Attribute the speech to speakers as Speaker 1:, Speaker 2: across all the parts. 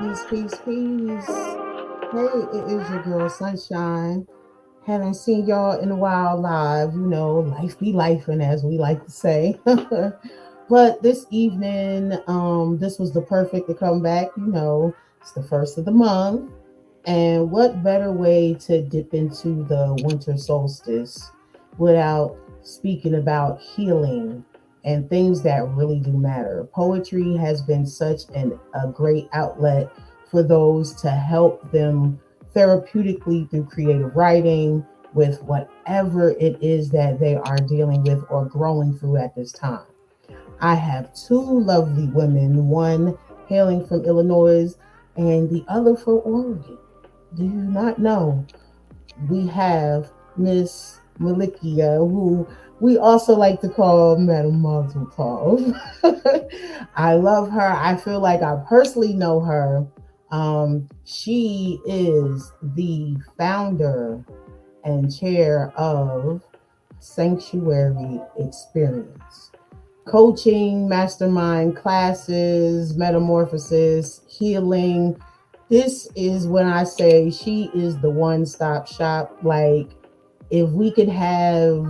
Speaker 1: Peace, peace, peace. Hey, it is your girl Sunshine. Haven't seen y'all in a while live. Life be lifing, as we like to say. But this evening, this was the perfect to come back. It's the first of the month. And what better way to dip into the winter solstice without speaking about healing and things that really do matter? Poetry has been such a great outlet for those to help them therapeutically through creative writing with whatever it is that they are dealing with or growing through at this time. I have two lovely women, one hailing from Illinois and the other from Oregon. Do you not know we have Miss Malikia, who we also like to call Madam Mazel Tov. I love her. I feel like I personally know her. She is the founder and chair of Sanctuary Experience. Coaching, mastermind classes, metamorphosis, healing. This is when I say she is the one-stop shop. Like, if we could have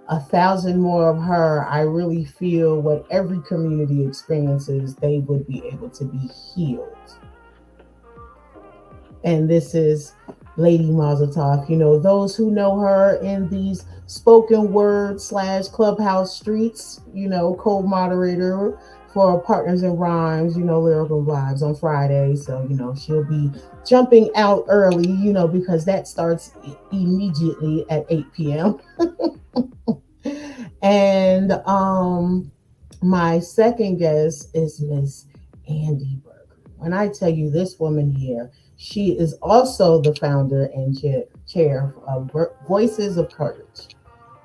Speaker 1: 1,000 more of her, I really feel what every community experiences, they would be able to be healed. And this is Lady Mazel Tov. Those who know her in these spoken word / clubhouse streets, co-moderator for Partners in Rhymes, Lyrical Vibes on Friday. So, she'll be jumping out early, because that starts immediately at 8 p.m. And my second guest is Miss Andy Burger. When I tell you this woman here, she is also the founder and chair of Voices of Courage.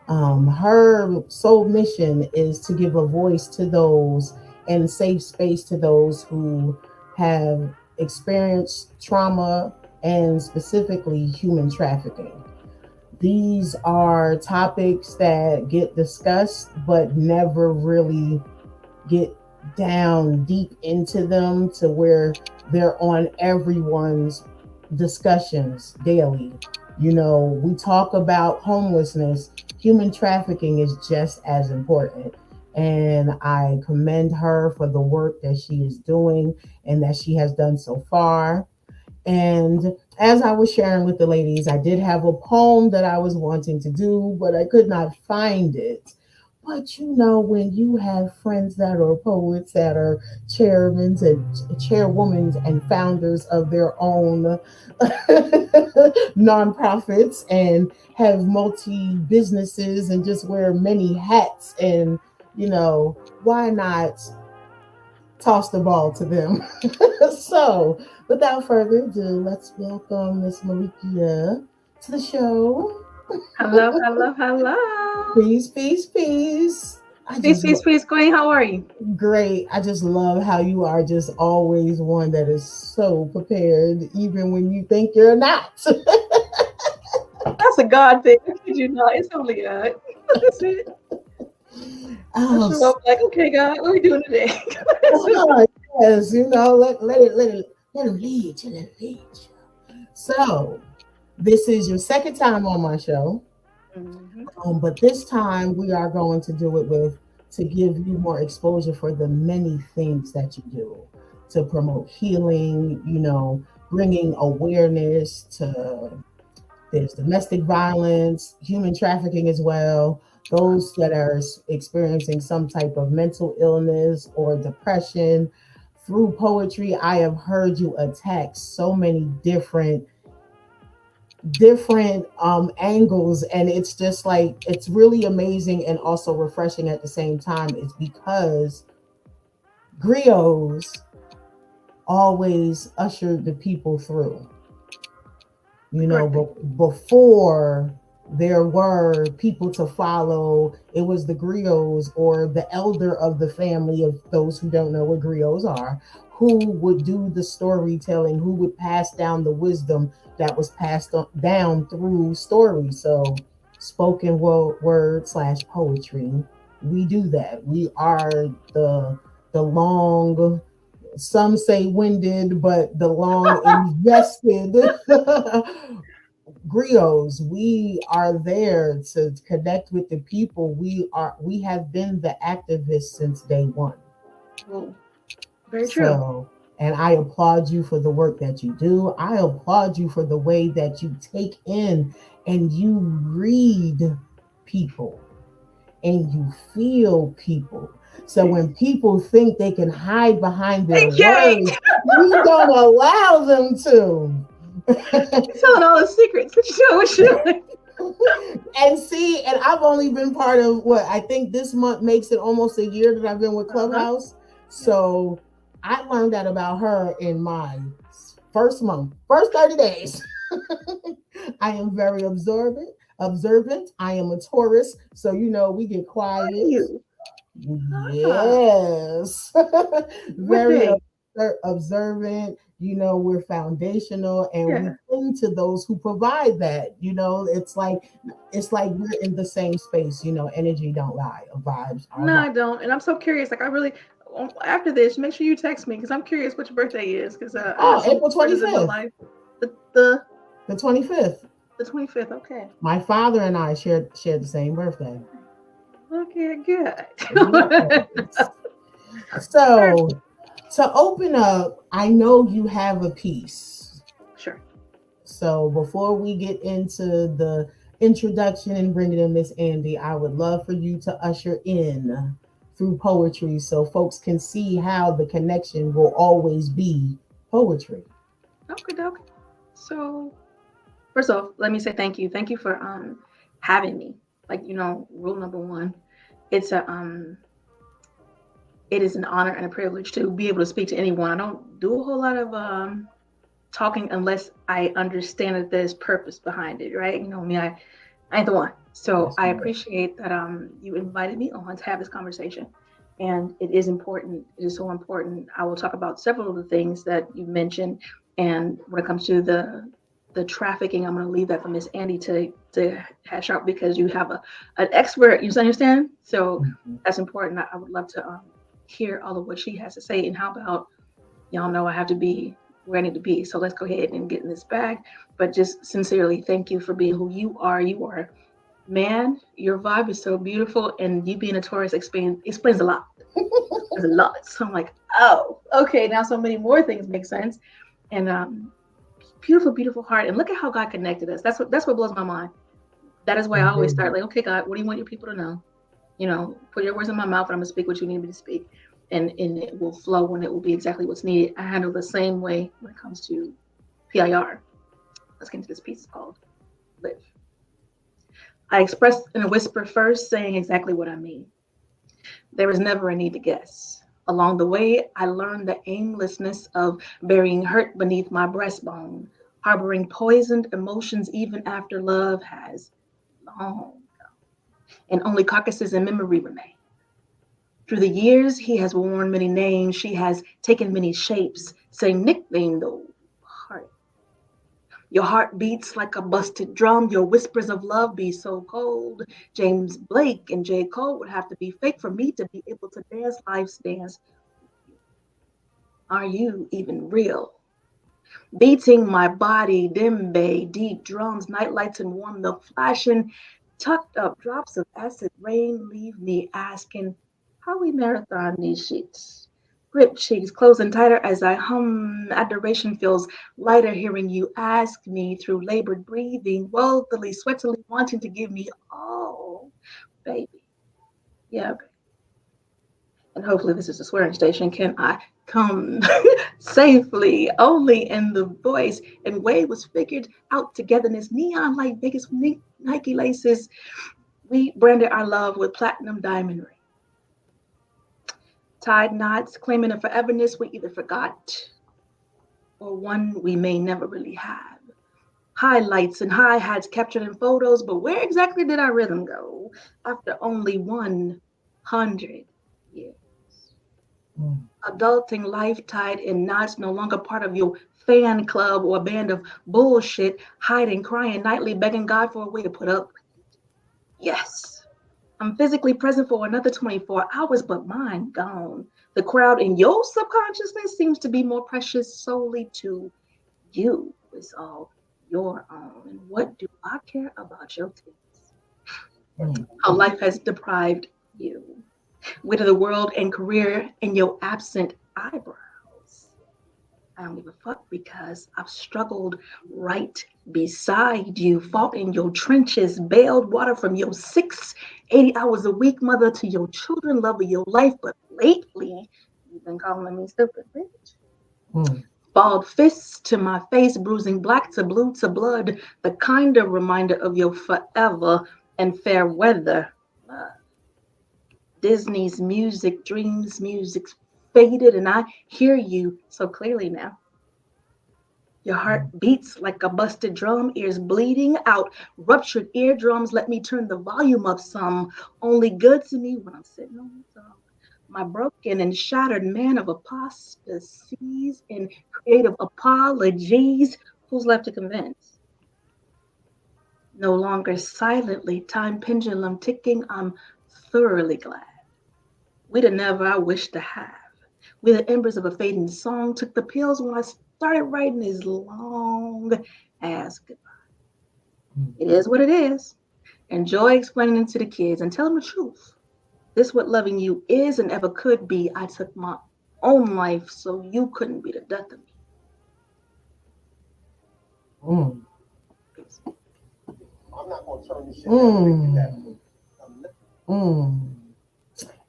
Speaker 1: Her sole mission is to give a voice to those and safe space to those who have experienced trauma and specifically human trafficking. These are topics that get discussed but never really get down deep into them to where they're on everyone's discussions daily. We talk about homelessness. Human trafficking is just as important. And I commend her for the work that she is doing and that she has done so far. And as I was sharing with the ladies, I did have a poem that I was wanting to do, but I could not find it. But when you have friends that are poets, that are chairmen and chairwomen and founders of their own nonprofits and have multi businesses and just wear many hats, and why not toss the ball to them? So, without further ado, let's welcome Miss Malikia to the show.
Speaker 2: Hello, hello, hello.
Speaker 1: Peace, peace, peace. I
Speaker 2: Peace,
Speaker 1: just
Speaker 2: peace, peace, Queen. How are you?
Speaker 1: great. I just love how you are just always one that is so prepared, even when you think you're not.
Speaker 2: That's a God thing. I kid you not. It's only God. That's it. I
Speaker 1: Oh,
Speaker 2: show up like, okay, God, what are we doing today?
Speaker 1: yes, let him lead you, let him lead you. So, this is your second time on my show.
Speaker 2: Mhm.
Speaker 1: But this time we are going to do it with to give you more exposure for the many things that you do to promote healing, bringing awareness to there's domestic violence, human trafficking as well, those that are experiencing some type of mental illness or depression. Through poetry, I have heard you attack so many different angles, and it's just like it's really amazing and also refreshing at the same time. It's because griots always ushered the people through,
Speaker 2: Correct.
Speaker 1: before there were people to follow. It was the griots or the elder of the family, of those who don't know what griots are, who would do the storytelling, who would pass down the wisdom that was passed down through stories. So spoken word / poetry, we do that. We are the long some say winded, but the long invested griots. We are there to connect with the people. We have been the activists since day one.
Speaker 2: Well, very true.
Speaker 1: So, and I applaud you for the work that you do. I applaud you for the way that you take in and you read people and you feel people. So when people think they can hide behind their
Speaker 2: Okay.
Speaker 1: words, you don't allow them to.
Speaker 2: You're telling all the secrets. What you doing? What you doing?
Speaker 1: And see, and I've only been part of what I think this month makes it almost a year that I've been with
Speaker 2: Uh-huh.
Speaker 1: Clubhouse.
Speaker 2: Yeah.
Speaker 1: So I learned that about her in my first month, first 30 days. I am very observant. I am a Taurus. So, we get
Speaker 2: Are
Speaker 1: quiet.
Speaker 2: you? Ah,
Speaker 1: Yes.
Speaker 2: what
Speaker 1: Very
Speaker 2: big?
Speaker 1: observant. We're foundational and we
Speaker 2: Yeah.
Speaker 1: cling to those who provide that. It's like we're in the same space. Energy don't lie. Vibes are
Speaker 2: No,
Speaker 1: vibes.
Speaker 2: I don't. And I'm so curious. Like, I really, after this, make sure you text me because I'm curious what your birthday is because I got
Speaker 1: Oh,
Speaker 2: some
Speaker 1: April
Speaker 2: birthdays in my
Speaker 1: 25th.
Speaker 2: life. The the
Speaker 1: The 25th.
Speaker 2: the 25th. Okay.
Speaker 1: My father and I shared the same birthday.
Speaker 2: Okay, good.
Speaker 1: Yes. So to open up, I know you have a piece.
Speaker 2: Sure.
Speaker 1: So before we get into the introduction and bringing in Miss Andy, I would love for you to usher in through poetry so folks can see how the connection will always be poetry.
Speaker 2: Okay, doke. So first off, let me say thank you. Thank you for having me. Like, rule number one, it's a it is an honor and a privilege to be able to speak to anyone. I don't do a whole lot of talking unless I understand that there's purpose behind it, right? You know me, I ain't the one. So
Speaker 1: Yes,
Speaker 2: I
Speaker 1: ma'am.
Speaker 2: appreciate that you invited me on to have this conversation. And it is important. It is so important. I will talk about several of the things that you mentioned. And when it comes to the trafficking, I'm going to leave that for Miss Andy to hash out because you have an expert. You understand? So
Speaker 1: Mhm.
Speaker 2: that's important. I would love to hear all of what she has to say. And how about y'all know I have to be where I need to be. So let's go ahead and get in this bag. But just sincerely, thank you for being who you are. You are, man, your vibe is so beautiful. And you being a Taurus explains a lot. Explains a lot. So I'm like, oh, okay. Now so many more things make sense. And beautiful, beautiful heart. And look at how God connected us. That's what blows my mind. That is why I always start
Speaker 1: Mhm.
Speaker 2: like, okay, God, what do you want your people to know? Put your words in my mouth and I'm gonna speak what you need me to speak. And it will flow and it will be exactly what's needed. I handle the same way when it comes to PIR. Let's get into this piece called Live. I express in a whisper first, saying exactly what I mean. There is never a need to guess. Along the way, I learned the aimlessness of burying hurt beneath my breastbone, harboring poisoned emotions even after love has long, and only carcasses in memory remain. Through the years, he has worn many names, she has taken many shapes, saying nickname though, heart. Your heart beats like a busted drum. Your whispers of love be so cold. James Blake and J. Cole would have to be fake for me to be able to dance life's dance. Are you even real? Beating my body, djembe, deep drums, night lights and warm milk flashing, tucked up drops of acid rain leave me asking how we marathon these sheets. Grip cheeks closing tighter as I hum. Adoration feels lighter hearing you ask me through labored breathing, woefully, sweatily wanting to give me all, baby. Yeah, and hopefully this is a swearing station. Can I come safely? Only in the voice and way was figured out togetherness. Neon like Vegas Nike laces. We branded our love with platinum diamond ring. Tied knots, claiming a foreverness we either forgot or one we may never really have. Highlights and hi hats captured in photos, but where exactly did our rhythm go after only 100 years?
Speaker 1: Mm.
Speaker 2: Adulting life tied in knots, no longer part of your fan club or a band of bullshit, hiding, crying nightly, begging God for a way to put up. Yes, I'm physically present for another 24 hours, but mine gone. The crowd in your subconsciousness seems to be more precious solely to you. It's all your own. And what do I care about your taste?
Speaker 1: Mm.
Speaker 2: How life has deprived you. Wit of the world and career in your absent eyebrows. I don't give a fuck because I've struggled right beside you, fought in your trenches, bailed water from your 80 hours a week mother to your children, love of your life. But lately, you've been calling me stupid, bitch.
Speaker 1: Mm.
Speaker 2: Bald fists to my face, bruising black to blue to blood, the kind of reminder of your forever and fair weather. Uh, Disney's music, dreams music faded, and I hear you so clearly now. Your heart beats like a busted drum, ears bleeding out, ruptured eardrums. Let me turn the volume up some. Only good to me when I'm sitting on the top. My broken and shattered man of apostasies and creative apologies. Who's left to convince? No longer silently, time pendulum ticking. I'm thoroughly glad. We the never I wish to have. We the embers of a fading song. Took the pills when I started writing this long ass goodbye. It is what it is. Enjoy explaining it to the kids and tell them the truth. This what loving you is and ever could be. I took my own life so you couldn't be the death of me.
Speaker 1: Mm.
Speaker 2: Peace.
Speaker 1: Mm. Mm.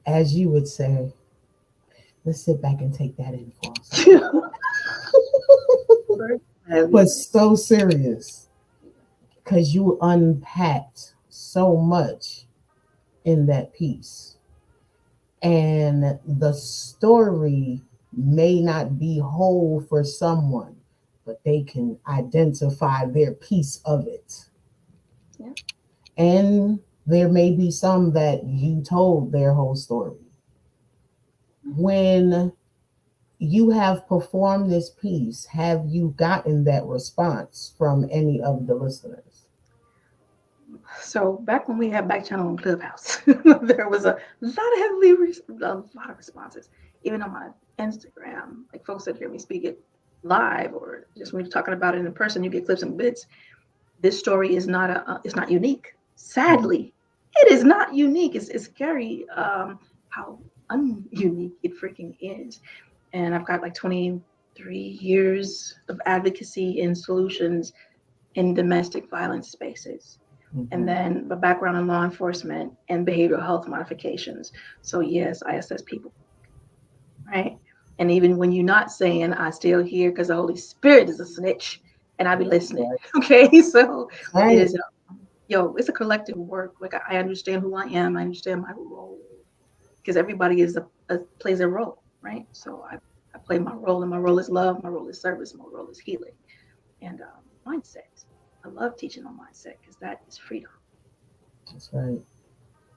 Speaker 1: As you would say, let's sit back and take that in for a second. But so serious because you unpacked so much in that piece. And the story may not be whole for someone, but they can identify their piece of it.
Speaker 2: Yeah.
Speaker 1: And there may be some that you told their whole story. When you have performed this piece, have you gotten that response from any of the listeners?
Speaker 2: So back when we had back channel on Clubhouse, there was a lot of responses. Even on my Instagram, like folks that hear me speak it live, or just when you're talking about it in person, you get clips and bits. This story is not it's not unique. Sadly, it is not unique. It's scary how ununique it freaking is. And I've got like 23 years of advocacy and solutions in domestic violence spaces. And then a background in law enforcement and behavioral health modifications. So yes, I assess people, right? And even when you're not saying, I still hear because the Holy Spirit is a snitch, and I be listening. Okay, so it is. It's a collective work. Like I understand who I am. I understand my role because everybody plays a role, right? So I play my role, and my role is love. My role is service. My role is healing, and mindset. I love teaching on mindset because that is freedom.
Speaker 1: That's right.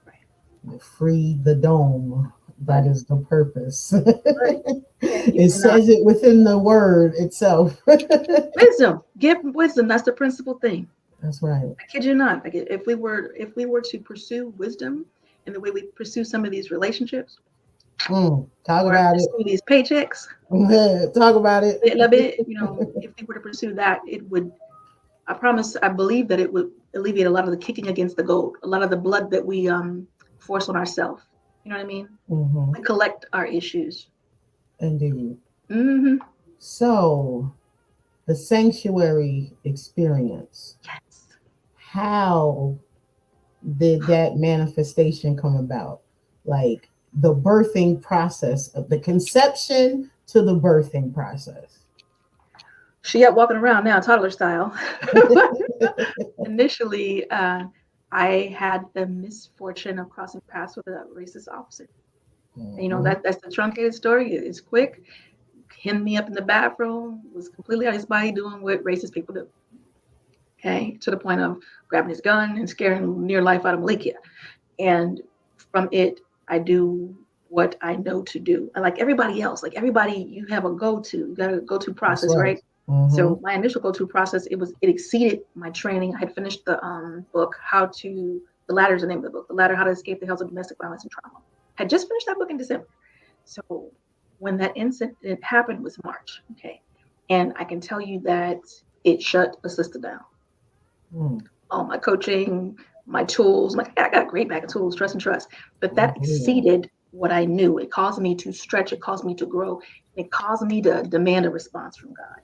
Speaker 2: Right.
Speaker 1: Free the dome. That is the purpose.
Speaker 2: Right.
Speaker 1: It says it within the word itself.
Speaker 2: Wisdom. Give wisdom. That's the principal thing.
Speaker 1: That's right.
Speaker 2: I kid you not. Like if we were to pursue wisdom in the way we pursue some of these relationships,
Speaker 1: talk about it.
Speaker 2: These paychecks.
Speaker 1: Talk about it.
Speaker 2: A bit, if we were to pursue that, it would. I promise. I believe that it would alleviate a lot of the kicking against the goat, a lot of the blood that we force on ourselves. You know what I mean?
Speaker 1: Mm-hmm.
Speaker 2: We collect our issues.
Speaker 1: Indeed.
Speaker 2: Mm-hmm.
Speaker 1: So, the sanctuary experience.
Speaker 2: Yes.
Speaker 1: How did that manifestation come about? Like the birthing process of the conception to the birthing process.
Speaker 2: She up walking around now, toddler style. Initially, I had the misfortune of crossing paths with a racist officer. Mm-hmm. That's the truncated story. It's quick. Hemmed me up in the bathroom, was completely out of his body doing what racist people do. Okay, to the point of grabbing his gun and scaring near life out of Malikia. And from it, I do what I know to do. And like everybody else, you have a go-to. You got a go-to process, right? Mm-hmm. So my initial go-to process, it exceeded my training. I had finished the book, How to The Ladder is the name of the book. The Ladder: How to Escape the Hells of Domestic Violence and Trauma. Had just finished that book in December. So when that incident happened was March. Okay. And I can tell you that it shut a sister down.
Speaker 1: Mm.
Speaker 2: All my coaching, my tools, I got a great bag of tools, trust and trust. But that
Speaker 1: Yeah.
Speaker 2: exceeded what I knew. It caused me to stretch, it caused me to grow, it caused me to demand a response from God.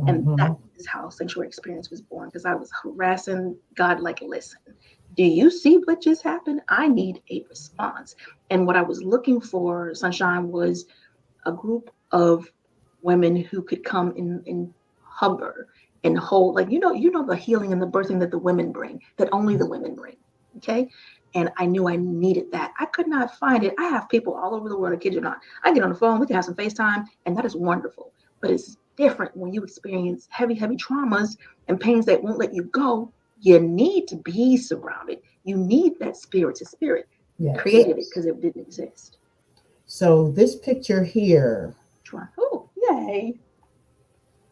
Speaker 2: And that
Speaker 1: Mm-hmm.
Speaker 2: is how Sanctuary Experience was born, because I was harassing God like, listen, do you see what just happened? I need a response. And what I was looking for, Sunshine, was a group of women who could come and hover and hold, like, the healing and the birthing that the women bring, that only the women bring. Okay. And I knew I needed that. I could not find it. I have people all over the world, I kid you not. I get on the phone, we can have some FaceTime, and that is wonderful. But it's different when you experience heavy, heavy traumas and pains that won't let you go. You need to be surrounded. You need that spirit to spirit.
Speaker 1: Yes.
Speaker 2: Created it because it didn't exist.
Speaker 1: So this picture here,
Speaker 2: Oh, yay.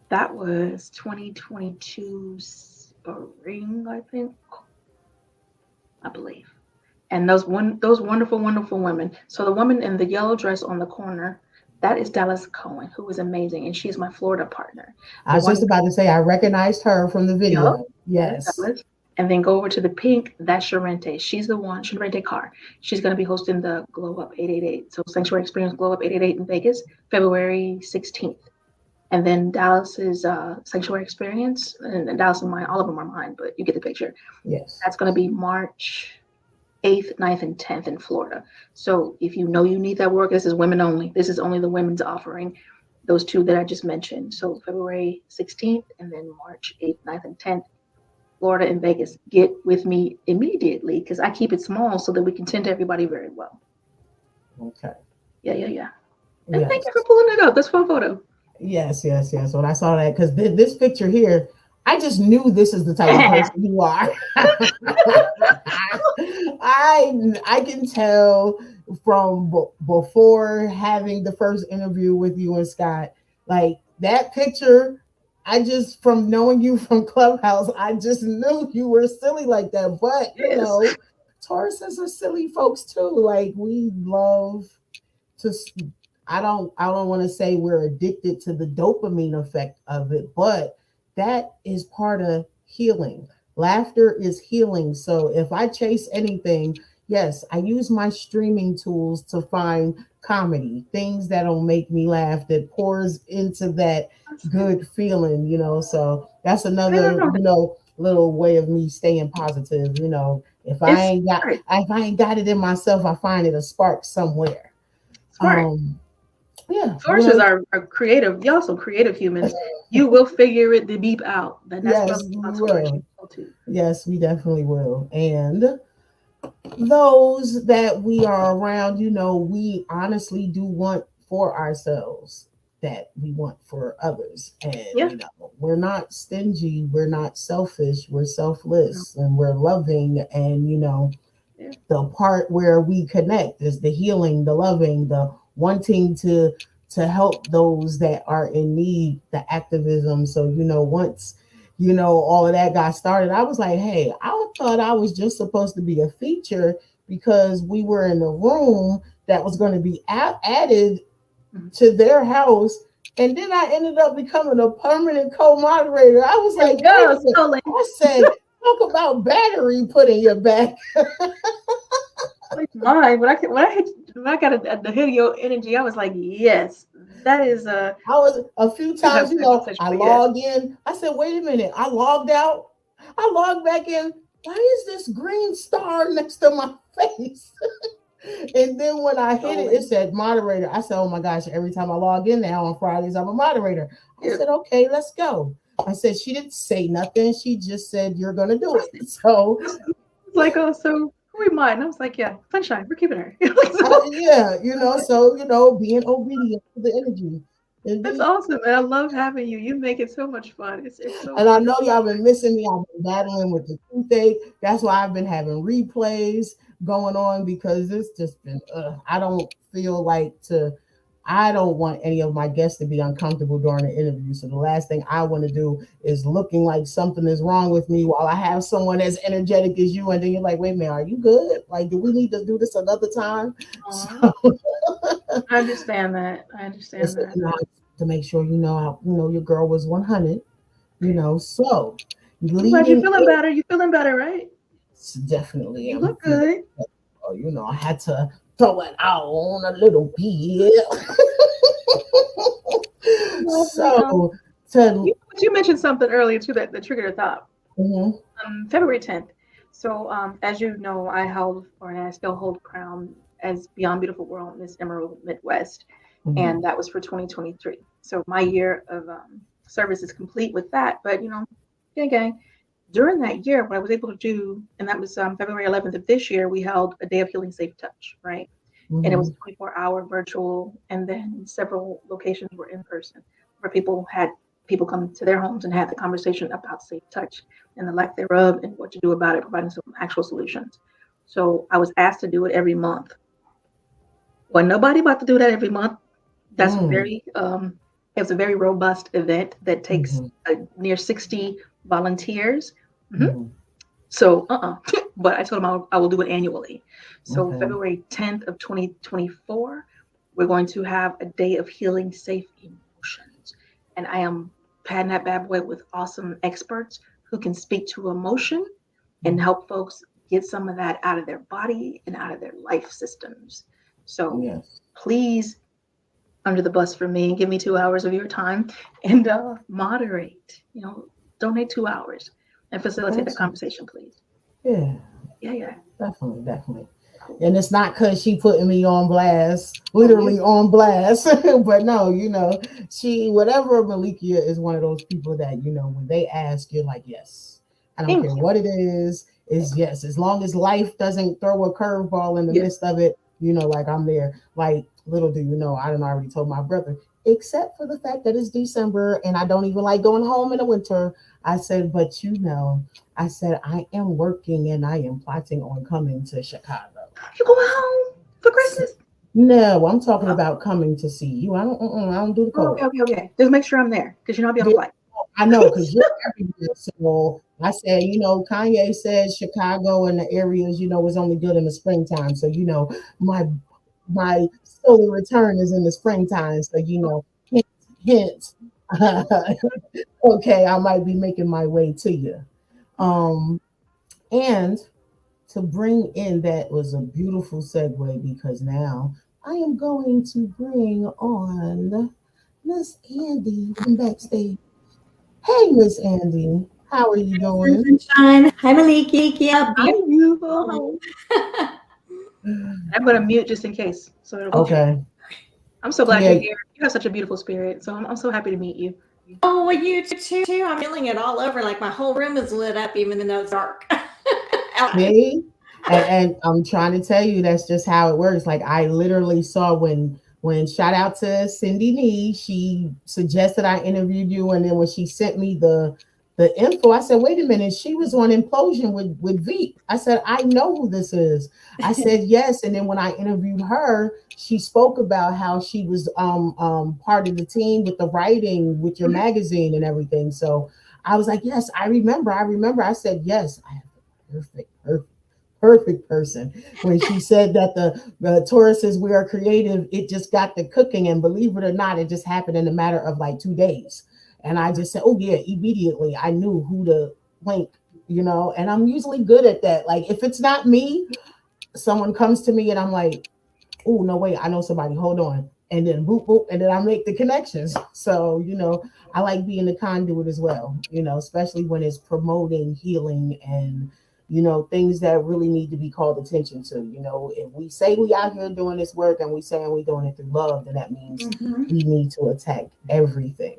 Speaker 2: That was 2022 spring, I think, I believe. And those wonderful, wonderful women. So the woman in the yellow dress on the corner, that is Dallas Cohen, who is amazing, and she's my Florida partner.
Speaker 1: I
Speaker 2: The
Speaker 1: was just
Speaker 2: one,
Speaker 1: about to say I recognized her from the
Speaker 2: yep,
Speaker 1: video.
Speaker 2: that is
Speaker 1: Yes.
Speaker 2: Dallas. And then go over to the pink, that's Sharente. She's the one, Sharente Carr. She's going to be hosting the Glow Up 888. So Sanctuary Experience Glow Up 888 in Vegas, February 16th. And then Dallas is Sanctuary Experience, and Dallas and mine, all of them are mine, but you get the picture.
Speaker 1: Yes.
Speaker 2: That's going to be March 8th, 9th, and 10th in Florida. So if you know you need that work, this is women only. This is only the women's offering, those two that I just mentioned. So February 16th and then March 8th, 9th, and 10th, Florida and Vegas. Get with me immediately because I keep it small so that we can tend to everybody very well.
Speaker 1: Okay.
Speaker 2: Yeah, yeah, yeah. And thank
Speaker 1: Yes.
Speaker 2: you for pulling it up. That's fun photo.
Speaker 1: Yes. Yes. Yes. When I saw that, because this picture here, I just knew this is the type of person you are. I can tell from before having the first interview with you and Scott, like that picture. I just from knowing you from Clubhouse, I just knew you were silly like that. But
Speaker 2: Yes.
Speaker 1: Tauruses are silly folks too. Like we love to. I don't want to say we're addicted to the dopamine effect of it, but that is part of healing. Laughter is healing. So if I chase anything, yes, I use my streaming tools to find comedy, things that'll make me laugh, that pours into that good feeling. So that's
Speaker 2: I don't
Speaker 1: another,
Speaker 2: know.
Speaker 1: little way of me staying positive. If I
Speaker 2: It's
Speaker 1: ain't got
Speaker 2: smart.
Speaker 1: if I ain't got it in myself, I find it a spark somewhere.
Speaker 2: Smart.
Speaker 1: Um, yeah,
Speaker 2: Sources are creative. Y'all some creative humans. You will figure it the beep out. Then that's what I
Speaker 1: yes,
Speaker 2: love
Speaker 1: we
Speaker 2: about Taurus. You
Speaker 1: will.
Speaker 2: go to.
Speaker 1: Yes, we definitely will. And those that we are around, we honestly do want for ourselves that we want for others. And,
Speaker 2: Yeah.
Speaker 1: we're not stingy, we're not selfish, we're
Speaker 2: No.
Speaker 1: selfless, and we're loving. And,
Speaker 2: Yeah.
Speaker 1: the part where we connect is the healing, the loving, the wanting to help those that are in need, the activism. So once all of that got started, I was like, hey, I thought I was just supposed to be a feature because we were in a room that was going to be added
Speaker 2: Mhm.
Speaker 1: to their house. And then I ended up becoming a permanent co-moderator. I was
Speaker 2: There
Speaker 1: like,
Speaker 2: we
Speaker 1: wait
Speaker 2: go,
Speaker 1: a minute.
Speaker 2: stolen.
Speaker 1: I said, talk about battery put in your back.
Speaker 2: Like mine. When I got the Helio energy, I was like, yes, that is
Speaker 1: I was a few
Speaker 2: you have
Speaker 1: times,
Speaker 2: special attention,
Speaker 1: I
Speaker 2: but yes.
Speaker 1: logged in. I said, wait a minute. I logged out. I logged back in. Why is this green star next to my face? And then when I hit it, it
Speaker 2: Stolen.
Speaker 1: said moderator. I said, oh my gosh, every time I log in now on Fridays, I'm a moderator. I
Speaker 2: Yeah.
Speaker 1: said, okay, let's go. I said, she didn't say nothing. She just said, you're going to do it. So,
Speaker 2: It's like, oh, so who am I? And I was like, yeah, sunshine, we're keeping her.
Speaker 1: yeah, being obedient to the energy.
Speaker 2: That's
Speaker 1: Indeed.
Speaker 2: awesome. And I love having you. You make it so much fun. It's so
Speaker 1: And I know
Speaker 2: wonderful.
Speaker 1: y'all been missing me. I've been battling with the toothache. That's why I've been having replays going on because it's just been. I don't feel like to. I don't want any of my guests to be uncomfortable during the interview. So the last thing I want to do is looking like something is wrong with me while I have someone as energetic as you, and then you're like, wait a minute, are you good? Like, do we need to do this another time?
Speaker 2: Aw,
Speaker 1: So
Speaker 2: I understand that. I understand
Speaker 1: listen,
Speaker 2: that.
Speaker 1: to make sure your girl was 100. So
Speaker 2: I'm glad you're
Speaker 1: leading
Speaker 2: feeling
Speaker 1: in,
Speaker 2: better. You're feeling better, right?
Speaker 1: definitely
Speaker 2: You
Speaker 1: I'm
Speaker 2: look
Speaker 1: feeling.
Speaker 2: good.
Speaker 1: I had to throw it out on a little bit.
Speaker 2: Lovely.
Speaker 1: So to
Speaker 2: You mentioned something earlier too that triggered a thought.
Speaker 1: mhm,
Speaker 2: February 10th. So, as you know, I held, or I still hold, crown as Beyond Beautiful World Miss Emerald Midwest,
Speaker 1: mhm,
Speaker 2: and that was for 2023. So my year of service is complete with that. But gang, during that year, what I was able to do, and that was February 11th of this year, we held a day of healing, safe touch, right? And it was
Speaker 1: mhm,
Speaker 2: a 24-hour virtual, and then several locations were in person, where people come to their homes and had the conversation about safe touch and the lack thereof and what to do about it, providing some actual solutions. So I was asked to do it every month. Well, nobody about to do that every month. That's
Speaker 1: mm,
Speaker 2: very it was a very robust event that takes
Speaker 1: mhm,
Speaker 2: near 60 volunteers. Mhm.
Speaker 1: mhm.
Speaker 2: So, but I told them I will do it annually. So
Speaker 1: Okay.
Speaker 2: February 10th of 2024, we're going to have a day of healing safe emotions. And I am padding that bad boy with awesome experts who can speak to emotion and
Speaker 1: Mm,
Speaker 2: help folks get some of that out of their body and out of their life systems. So
Speaker 1: yes.
Speaker 2: please, under the bus for me, give me 2 hours of your time and moderate, donate 2 hours and facilitate the
Speaker 1: Gotcha.
Speaker 2: conversation, please.
Speaker 1: Yeah,
Speaker 2: Yeah, yeah.
Speaker 1: definitely, definitely.
Speaker 2: Cool.
Speaker 1: And it's not because she putting me on blast,
Speaker 2: Oh, yeah.
Speaker 1: literally on blast. But no, she, whatever, Malikia is one of those people that, when they ask, you're like, yes. I don't
Speaker 2: Thank
Speaker 1: care
Speaker 2: you.
Speaker 1: what it is
Speaker 2: Thank
Speaker 1: yes. As long as life doesn't throw a curveball in the
Speaker 2: you.
Speaker 1: midst of it, like I'm there. Like, little do you know, I done already told my brother, except for the fact that it's December and I don't even like going home in the winter. I said, but I said, I am working and I am plotting on coming to Chicago.
Speaker 2: You go home for Christmas?
Speaker 1: No, I'm talking
Speaker 2: Oh,
Speaker 1: about coming to see you. I don't do the
Speaker 2: okay,
Speaker 1: cold.
Speaker 2: okay, okay. Just make sure I'm there because I'll be on a
Speaker 1: Yeah,
Speaker 2: flight.
Speaker 1: I know because you're everywhere. So I said, Kanye says Chicago and the areas, is only good in the springtime. So my my solar return is in the springtime. So hint, hint. Okay, I might be making my way to you. Um, and to bring in that was a beautiful segue because now I am going to bring on Miss Andy from backstage. Hey, Miss Andy, how are you doing?
Speaker 3: Sunshine. Hi, Malikia.
Speaker 2: Hi,
Speaker 3: Beautiful.
Speaker 2: beautiful. I'm going to mute just in case so it'll go.
Speaker 1: Okay,
Speaker 2: I'm so glad you're
Speaker 1: yeah,
Speaker 2: here. You have such a beautiful spirit. So I'm so happy to meet you.
Speaker 3: Oh, well, you too. I'm feeling it all over. Like my whole room is lit up, even though it's dark. Out.
Speaker 1: see, and I'm trying to tell you that's just how it works. Like I literally saw when shout out to Cindy Nee, she suggested I interviewed you, and then when she sent me the info, I said, wait a minute, she was on Implosion with Veep. I said, I know who this is. I said yes, and then when I interviewed her, she spoke about how she was part of the team with the writing with your
Speaker 2: Mhm.
Speaker 1: magazine and everything. So I was like, yes, I remember. I said yes. I have the perfect person. When she said that the Taurus says we are creative, it just got the cooking, and believe it or not, it just happened in a matter of like 2 days. And I just said, oh yeah, immediately I knew who to link, and I'm usually good at that. Like if it's not me, someone comes to me and I'm like, oh no, wait, I know somebody, hold on. And then boop boop, and then I make the connections. So, I like being the conduit as well, especially when it's promoting healing and things that really need to be called attention to. If we say we out here doing this work and we saying we doing it through love, then that means
Speaker 2: Mhm.
Speaker 1: we need to attack everything.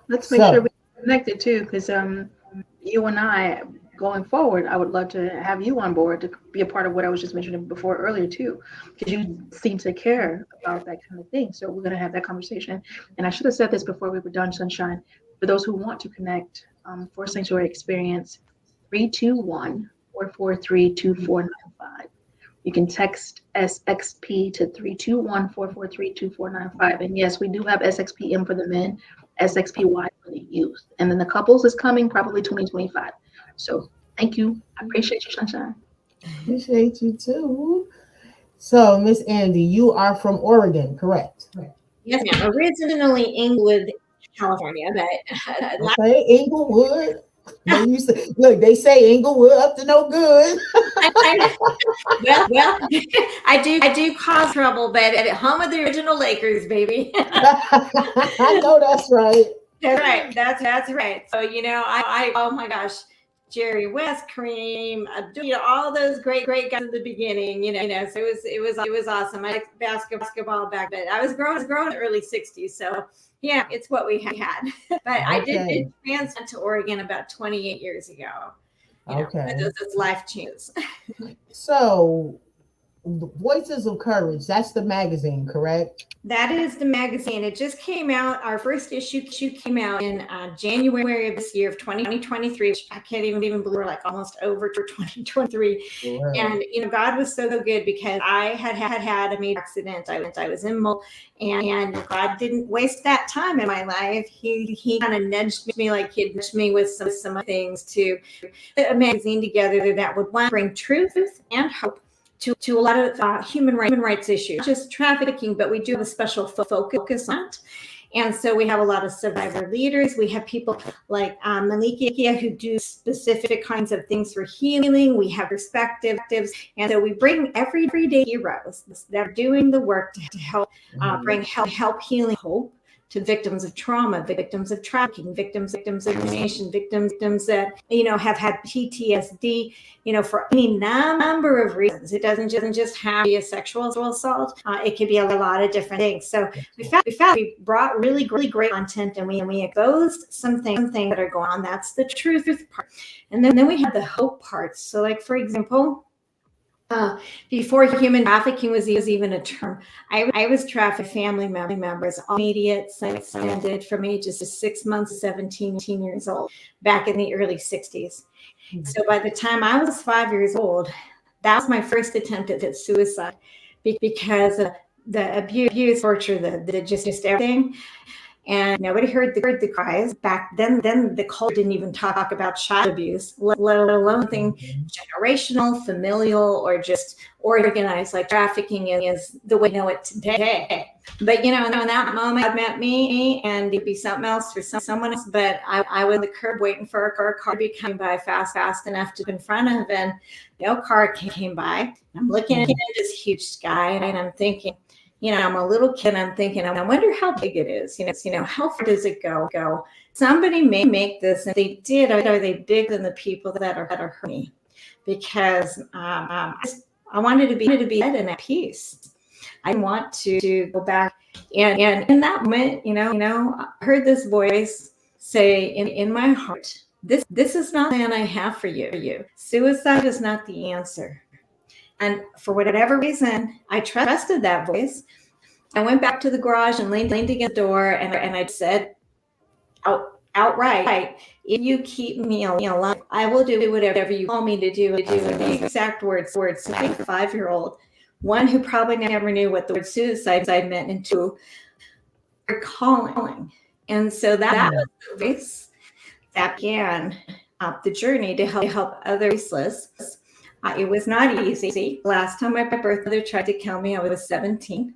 Speaker 2: Let's make sure
Speaker 1: So
Speaker 2: we're connected too, because you and I, going forward, I would love to have you on board to be a part of what I was just mentioning before earlier too, because you seem to care about that kind of thing. So we're going to have that conversation. And I should have said this before we were done, Sunshine. For those who want to connect for Sanctuary Experience, 321 443 2495. You can text SXP to 321-443-2495. And yes, we do have SXPM for the men, SXPY for the youth. And then the couples is coming probably 2025. So thank you. I appreciate you, Sunshine.
Speaker 1: Appreciate you too. So, Miss Andy, you are from Oregon, correct?
Speaker 3: Yes, ma'am. Originally Inglewood, California, but
Speaker 1: Okay, Inglewood. They used to look. They say Inglewood up to no good.
Speaker 3: well, I do cause trouble, but at home of the original Lakers, baby.
Speaker 1: I know that's right.
Speaker 3: That's right. That's right. So I oh my gosh, Jerry West, Kareem, Abdul, all those great guys in the beginning. So it was awesome. I liked basketball back then. I was growing in the early '60s, so yeah, it's what we had. But I did transfer to Oregon about 28 years ago.
Speaker 1: Okay,
Speaker 3: those life changes.
Speaker 1: So, Voices of Courage. That's the magazine, correct?
Speaker 3: That is the magazine. It just came out. Our first issue came out in January of this year of 2023. Which I can't even believe we're like almost over to 2023. Right. And God was so good because I had a major accident. I was in and God didn't waste that time in my life. He kind of nudged me like he'd nudged me with some things to put a magazine together that would bring truth and hope to a lot of human rights issues, not just trafficking, but we do have a special focus on it. And so we have a lot of survivor leaders. We have people like Malikia who do specific kinds of things for healing. We have perspectives. And so we bring everyday heroes that are doing the work to help bring help, healing, hope to victims of trauma, victims of trafficking, victims of discrimination, victims that have had PTSD, for any number of reasons. It doesn't just have to be a sexual assault. It could be a lot of different things. So we brought really great content, and we exposed some things that are going on. That's the truth part, and then we have the hope parts. So, like for example. Before human trafficking was even a term, I was trafficked family members, all immediate, extended from ages of 6 months, 17 years old, back in the early 60s. Mm-hmm. So by the time I was 5 years old, that was my first attempt at suicide because of the abuse, torture, the just everything. And nobody heard the cries. Back then the culture didn't even talk about child abuse, let alone anything generational, familial, or just organized like trafficking is the way we know it today. But in that moment, God met me, and it'd be something else for someone else. But I was on the curb waiting for a car to be coming by fast enough to be in front of, and no car came by. I'm looking at this huge sky, and I'm thinking. I'm a little kid. I'm thinking, I wonder how big it is. How far does it go? Somebody may make this, and they did. Are they bigger than the people that are hurting me? Because I wanted to be dead and at peace. I didn't want to go back. And in that moment, I heard this voice say in my heart, "This is not the plan I have for you. Suicide is not the answer." And for whatever reason, I trusted that voice. I went back to the garage and leaned against the door, and I said outright, "If you keep me alive, I will do whatever you call me to do." And the exact words to a 5-year-old, one who probably never knew what the word suicide meant, into calling. And so that was the voice that began the journey to help other voiceless. It was not easy. Last time my birth mother tried to kill me, I was 17.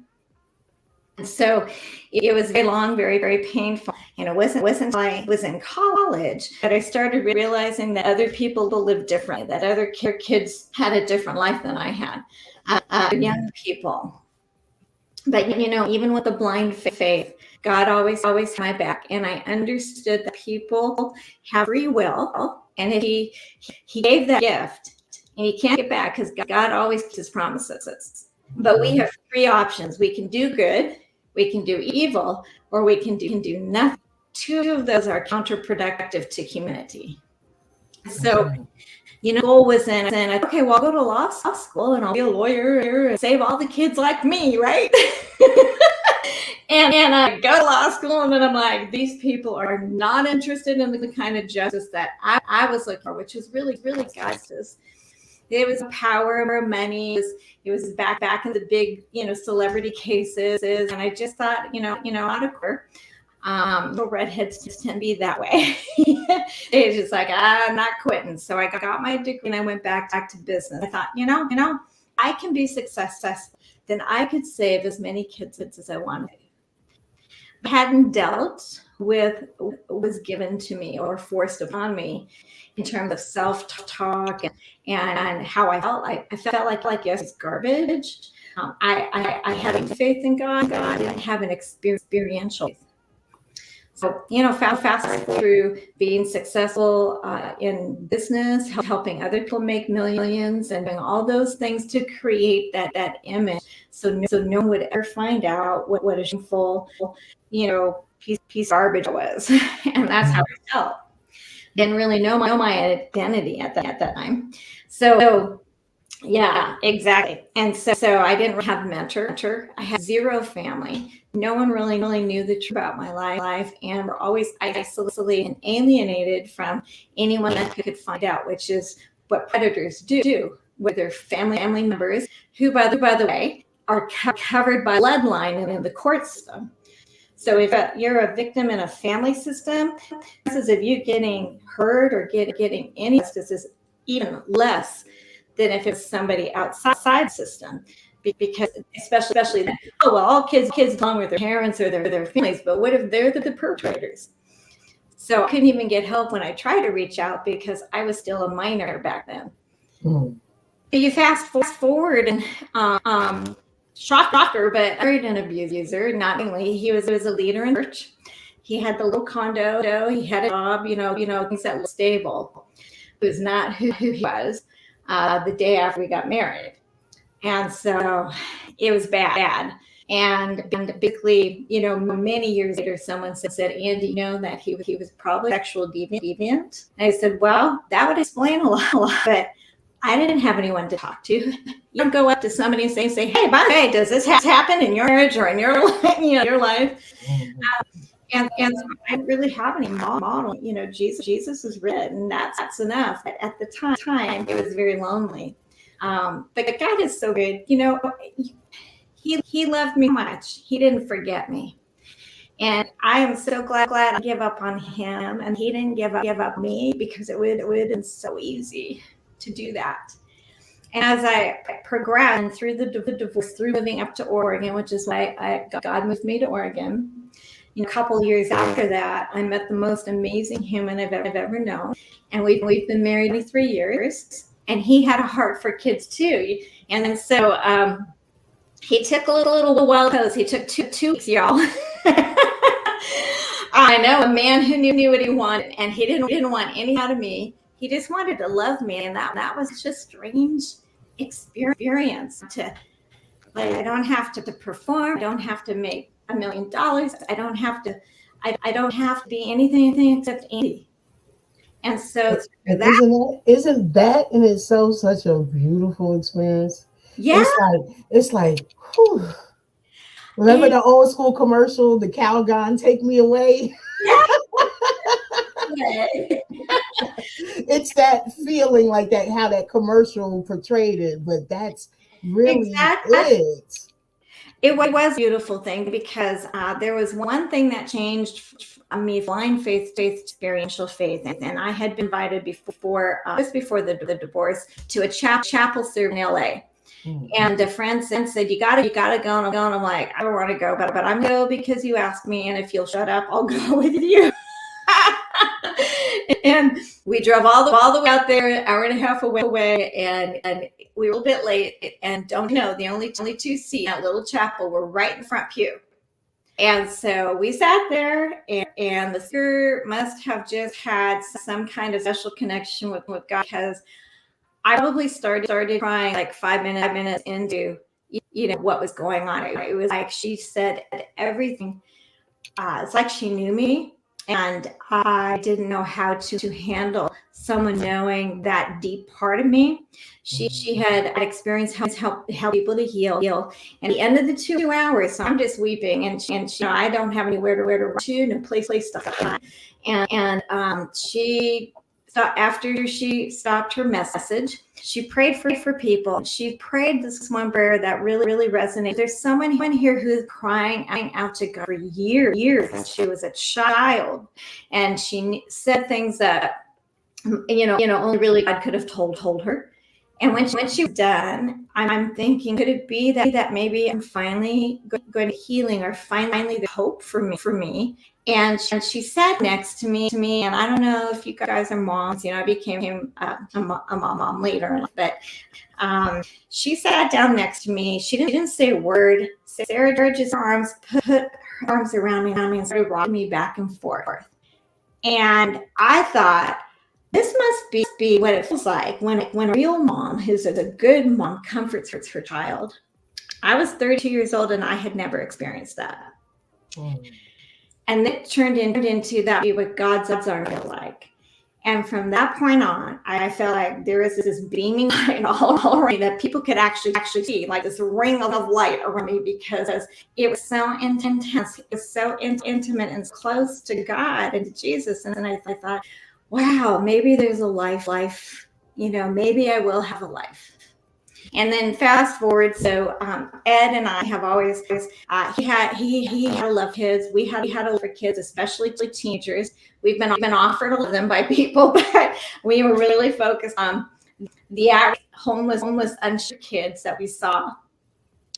Speaker 3: And so it was very long, very, very painful. And it wasn't until I was in college that I started realizing that other people live differently, that other kids had a different life than I had, young people. But, even with a blind faith, God always had my back. And I understood that people have free will. And if he gave that gift, and you can't get back because God always keeps his promises. But we have 3 options. We can do good, we can do evil, or we can do nothing. 2 of those are counterproductive to humanity. So, the goal was then, okay, well, I'll go to law school and I'll be a lawyer and save all the kids like me, right? And I go to law school, and then I'm like, these people are not interested in the kind of justice that I was looking for, which is really, really justice. It was power or money. It was back in the big, celebrity cases. And I just thought, out of court. The redheads tend to be that way. It's just like, I'm not quitting. So I got my degree and I went back to business. I thought, I can be successful. Then I could save as many kids as I wanted. I hadn't dealt with what was given to me or forced upon me in terms of self-talk and how I felt. I felt like yes, it's garbage. I had faith in God. I didn't have an experiential faith. So, fast through being successful in business, helping other people make millions, and doing all those things to create that image, so no one would ever find out what a shameful, piece of garbage was, and that's how I felt. Didn't really know my identity at that time. So yeah, exactly. And so I didn't have a mentor. I had zero family. No one really knew the truth about my life, and we're always isolated and alienated from anyone that could find out, which is what predators do with their family members, who, by the way, are covered by bloodline in the court system. So if you're a victim in a family system, chances of you getting hurt or getting any justice is even less than if it's somebody outside the system, because especially that, all kids belong with their parents or their families, but what if they're the perpetrators? So I couldn't even get help when I tried to reach out because I was still a minor back then. You fast forward and shocker, but I married an abuser. Not only he was a leader in church. He had the little condo. He had a job. Things that were stable. It was not who he was. The day after we got married. And so it was bad. And basically, many years later, someone said, Andy, that he was probably sexual deviant. And I said, well, that would explain a lot, but I didn't have anyone to talk to. You don't go up to somebody and say, hey, by the way, does this happen in your marriage or in your life? And so I didn't really have any model. Jesus is written, and that's enough. At the time, it was very lonely. But God is so good. He loved me much. He didn't forget me. And I am so glad I give up on him, and he didn't give up me, because it would have been so easy to do that. And as I progressed through the divorce, through moving up to Oregon, which is why God moved me to Oregon. A couple of years after that, I met the most amazing human I've ever known. And we've been married 23 years. And he had a heart for kids too. And so he took a little while. He took two weeks, y'all. I know, a man who knew what he wanted, and he didn't want any out of me. He just wanted to love me. And that was just a strange experience. I don't have to perform. I don't have to make $1 million. I don't have to be anything except Andy. And so
Speaker 1: isn't that in itself such a beautiful experience?
Speaker 3: Yeah.
Speaker 1: It's like whew. Remember the old school commercial, the Calgon, Take Me Away?
Speaker 3: Yeah.
Speaker 1: It's that feeling like that, how that commercial portrayed it, but that's really it.
Speaker 3: It was a beautiful thing, because there was one thing that changed me: blind faith, experiential faith. And I had been invited just before the divorce, to a chapel service in LA. And a friend said, you gotta go. And I'm like, I don't want to go, but I'm going to go because you asked me. And if you'll shut up, I'll go with you. And we drove all the way out there, an hour and a half away, and we were a little bit late. And the only two seats in that little chapel were right in the front pew. And so we sat there, and the speaker must have just had some kind of special connection with God, because I probably started crying like 5 minutes into what was going on. It was like she said everything. It's like she knew me, and I didn't know how to handle someone knowing that deep part of me. She had experienced help people to heal. And at the end of the 2 hours, so I'm just weeping, and I don't have anywhere to run to, no place to hide. And she So after she stopped her message, she prayed for people. She prayed this one prayer that really resonated. There's someone here who's crying out to God for years since she was a child, and she said things that only really God could have told her. And when she was done, I'm thinking, could it be that maybe I'm finally going to healing, or finally the hope for me? And she sat next to me, and I don't know if you guys are moms. I became a mom later, but she sat down next to me. She didn't say a word. Sarah just put her arms around me and started rocking me back and forth. And I thought, this must be what it feels like when a real mom, who's a good mom, comforts her child. I was 32 years old, and I had never experienced that. And it turned into that what God's arms feel like. And from that point on, I felt like there was this beaming light all around me that people could actually see, like this ring of light around me, because it was so intense, it was so intimate and close to God and to Jesus. And I thought, wow, maybe there's a life, maybe I will have a life. And then fast forward, so Ed and I have always, he had loved kids. We had a love for kids, especially teenagers. We've been offered a lot of them by people, but we were really focused on the homeless, uninsured kids that we saw.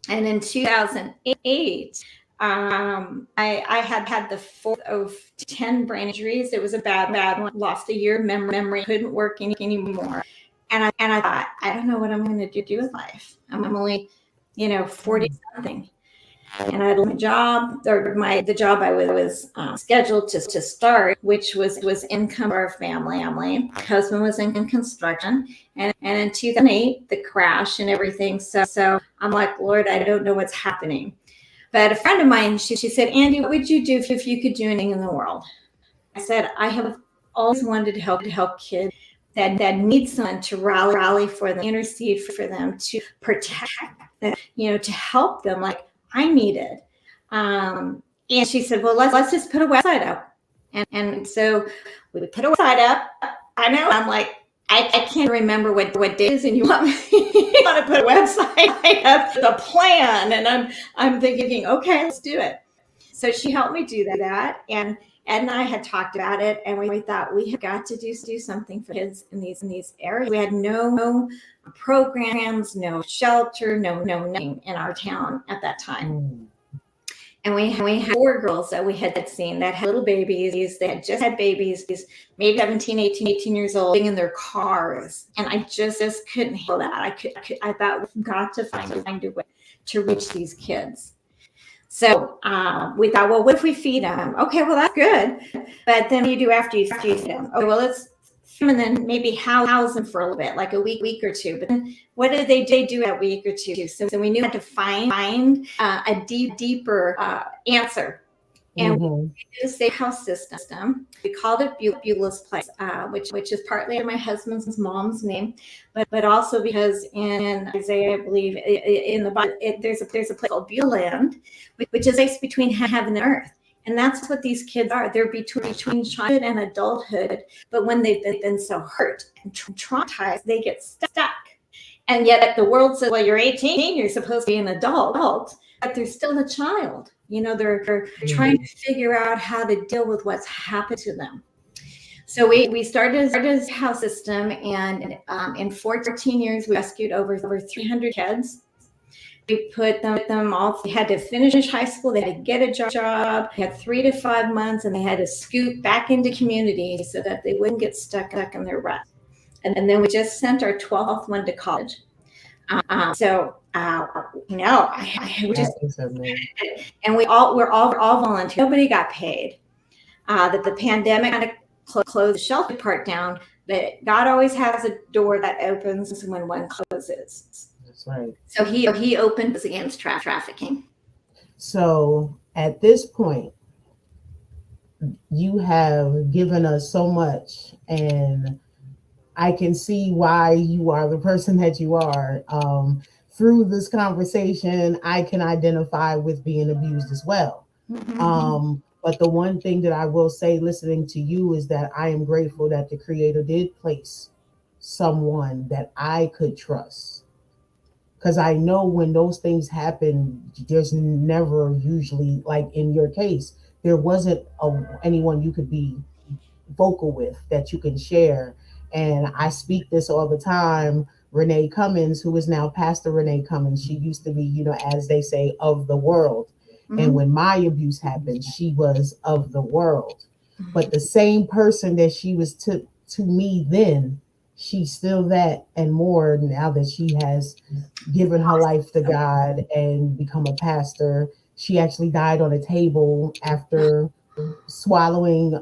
Speaker 3: And in 2008, I had the fourth of 10 brain injuries. It was a bad one. Lost a year of memory, couldn't work anymore. And I thought, I don't know what I'm going to do with life. I'm only, 40 something. And I had my job, or the job I was scheduled to start, which was income for our family. My husband was in construction, and in 2008, the crash and everything. So I'm like, Lord, I don't know what's happening. But a friend of mine, she said, Andy, what would you do if you could do anything in the world? I said, I have always wanted to help kids that need someone to rally for them, intercede for them, to protect them, to help them like I needed. And she said, well, let's just put a website up. And so we put a website up. I know, I'm like, I can't remember what day it is, and you want to put a website up, the plan. And I'm thinking, okay, let's do it. So she helped me do that. And Ed and I had talked about it, and we thought we have got to do something for kids in these areas. We had no programs, no shelter, no nothing in our town at that time. And we had 4 girls that we had seen that had little babies. They had just had babies, maybe 17, 18 years old, in their cars. And I just couldn't handle that. I thought, we've got to find a way to reach these kids. So we thought, well, what if we feed them? Okay, well, that's good. But then you do after you feed them? Okay, well, let's feed them and then maybe house them for a little bit, like a week or two. But then what did they do that week or two? So we knew we had to find a deeper answer. And we used a house system. We called it Beulah's Place, which is partly my husband's mom's name, but also because in Isaiah, I believe, in the Bible, there's a place called Beulah, which is a place between heaven and earth. And that's what these kids are. They're between childhood and adulthood. But when they've been so hurt and traumatized, they get stuck. And yet the world says, well, you're 18, you're supposed to be an adult, but they're still a child. They're trying to figure out how to deal with what's happened to them. So we started this house system, and in 14 years, we rescued over 300 kids. We put them all, they had to finish high school, they had to get a job, they had 3 to 5 months, and they had to scoot back into community so that they wouldn't get stuck in their rut. And then we just sent our 12th one to college. I just, and we're all volunteer. Nobody got paid. That the pandemic kind of closed the shelter part down, but God always has a door that opens when one closes.
Speaker 1: That's right.
Speaker 3: So he opened against trafficking.
Speaker 1: So at this point, you have given us so much, and I can see why you are the person that you are. Through this conversation, I can identify with being abused as well. But the one thing that I will say listening to you is that I am grateful that the creator did place someone that I could trust. Because I know when those things happen, there's never usually, like in your case, there wasn't anyone you could be vocal with that you can share. And I speak this all the time. Renee Cummins, who is now Pastor Renee Cummins, she used to be, as they say, of the world. And when my abuse happened, she was of the world. But the same person that she was to me then, she's still that and more now that she has given her life to God and become a pastor. She actually died on a table after swallowing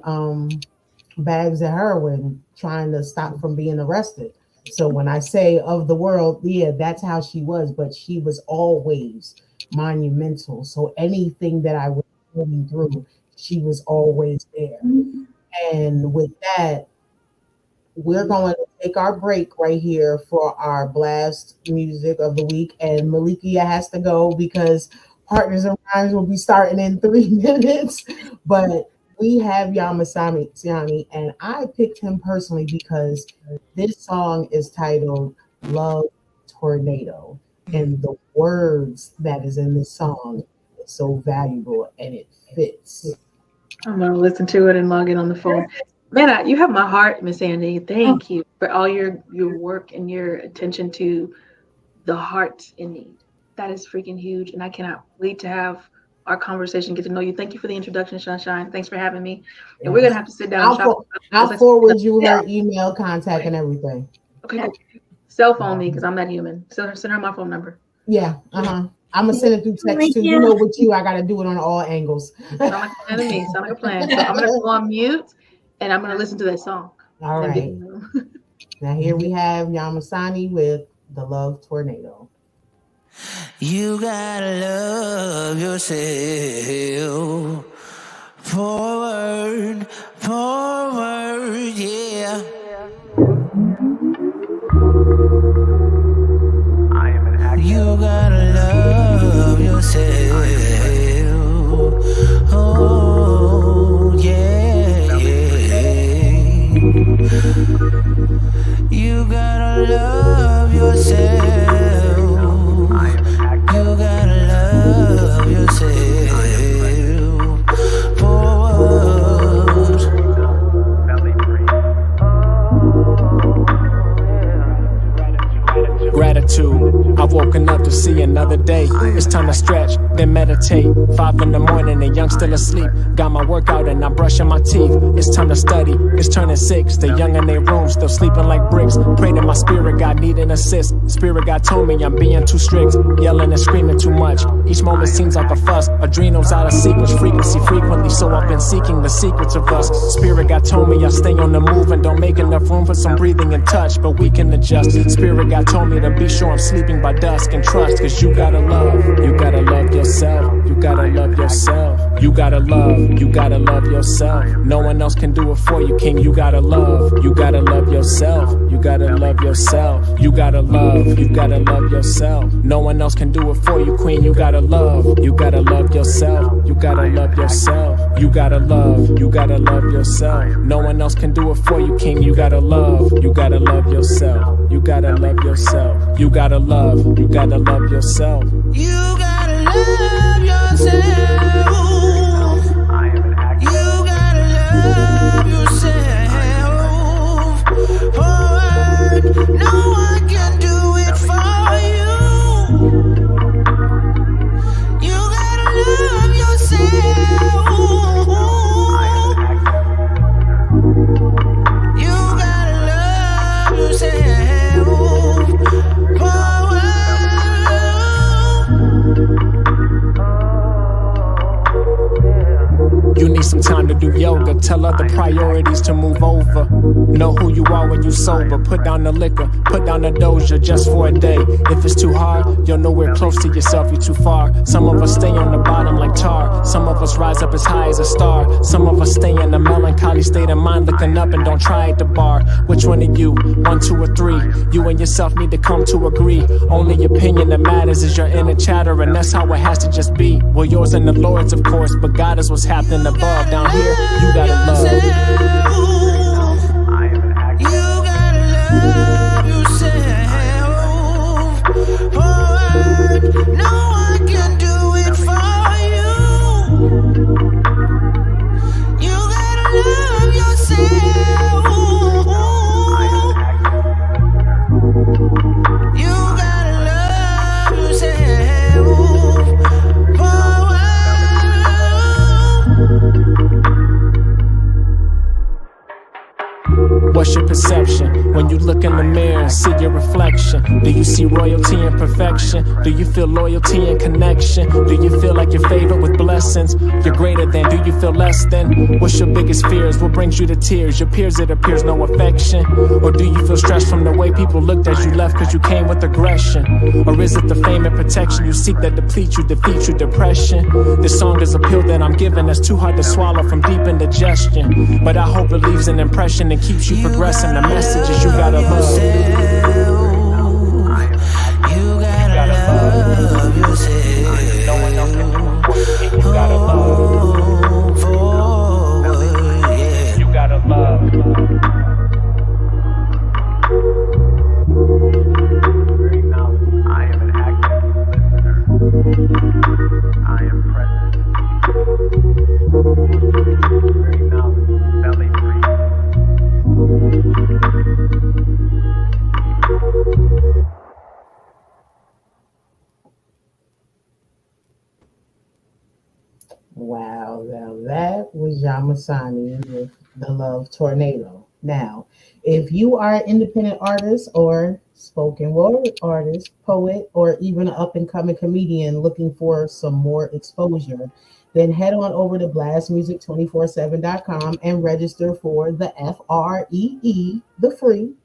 Speaker 1: bags of heroin, trying to stop from being arrested. So when I say of the world, yeah, that's how she was, but she was always monumental. So anything that I was going through, she was always there. And with that, we're going to take our break right here for our blast music of the week. And Malikia has to go because Partners in Rhymes will be starting in 3 minutes. But we have Yamasani, and I picked him personally because this song is titled Love Tornado. And the words that is in this song is so valuable and it fits.
Speaker 2: I'm going to listen to it and log in on the phone. Man, you have my heart, Miss Andy. Thank you for all your work and your attention to the hearts in need. That is freaking huge. And I cannot wait to have our conversation, get to know you. Thank you for the introduction, Sunshine. Thanks for having me. And we're going to have to sit down.
Speaker 1: I'll forward you her email, contact, and everything.
Speaker 2: Okay, cool. Cell phone me because I'm that human. Send her my phone number.
Speaker 1: Yeah, I'm going to send it through text too. You know, with you, I got to do it on all angles.
Speaker 2: Sound like a plan to me. Sound like a plan. So I'm going to go on mute and I'm going to listen to that song.
Speaker 1: All right. Now here we have Yamasani with The Love Tornado.
Speaker 4: You gotta love yourself. Forward, yeah. You gotta love yourself. Oh, yeah. You gotta love yourself. You gotta love yourself. Forward.
Speaker 5: Gratitude, I've woken up to see another day. It's time to stretch, then meditate. 5 in the morning and young still asleep. Got my workout and I'm brushing my teeth. It's time to study, it's turning 6. The young in their room still sleeping like bricks. Pray to my spirit God, need an assist. Spirit God told me I'm being too strict. Yelling and screaming too much. Each moment seems like a fuss. Adrenals out of sequence, frequency frequently. So I've been seeking the secrets of us. Spirit God told me I stay on the move and don't make enough room for some breathing and touch. But we can adjust. Spirit God told me to be sure I'm sleeping by dusk and trust. Cause you gotta love yourself. You gotta love yourself. You gotta love yourself. No one else can do it for you, King. You gotta love yourself. You gotta love yourself. You gotta love yourself. No one else can do it for you, Queen. You gotta love yourself. You gotta love yourself. You gotta love yourself. No one else can do it for you, King. You gotta love yourself. You gotta love yourself. You gotta love yourself.
Speaker 4: You gotta love yourself. You gotta love yourself. Forward, no one can do it for you. You gotta love yourself. You gotta love yourself. Forward.
Speaker 5: do yoga. Tell other priorities to move over. Know who you are when you sober. Put down the liquor, put down the doja just for a day. If it's too hard, you're nowhere close to yourself, you're too far. Some of us stay on the bottom like tar. Some of us rise up as high as a star. Some of us stay in a melancholy state of mind, looking up and don't try at the bar. Which one of you? 1, 2, or 3? You and yourself need to come to agree. Only opinion that matters is your inner chatter, and that's how it has to just be. Well, yours and the Lord's, of course, but God is what's happening above. Down here, you gotta love.
Speaker 4: You gotta love yourself. For no one can do it for you. You gotta love yourself. You gotta love yourself.
Speaker 5: What's your perception when you look in the mirror and see your reflection? Do you see royalty and perfection? Do you feel loyalty and connection? Do you feel like you're favored with blessings? You're greater than, do you feel less than? What's your biggest fears? What brings you to tears? Your peers, it appears, no affection. Or do you feel stressed from the way people looked as you left cause you came with aggression? Or is it the fame and protection you seek that depletes you, defeats you, depression? This song is a pill that I'm giving that's too hard to swallow from deep indigestion. But I hope it leaves an impression and keeps you progressing. The message is you gotta love.
Speaker 4: You gotta love yourself.
Speaker 5: No one else can do it for you. You gotta love.
Speaker 4: Forward, yeah.
Speaker 5: You gotta love. I am an active listener. I am present. Very knowledge. Belly free.
Speaker 1: Wow, now that was Yamasani with The Love Tornado. Now, if you are an independent artist or spoken word artist, poet, or even an up and coming comedian looking for some more exposure, then head on over to blastmusic247.com and register for the FREE, the free.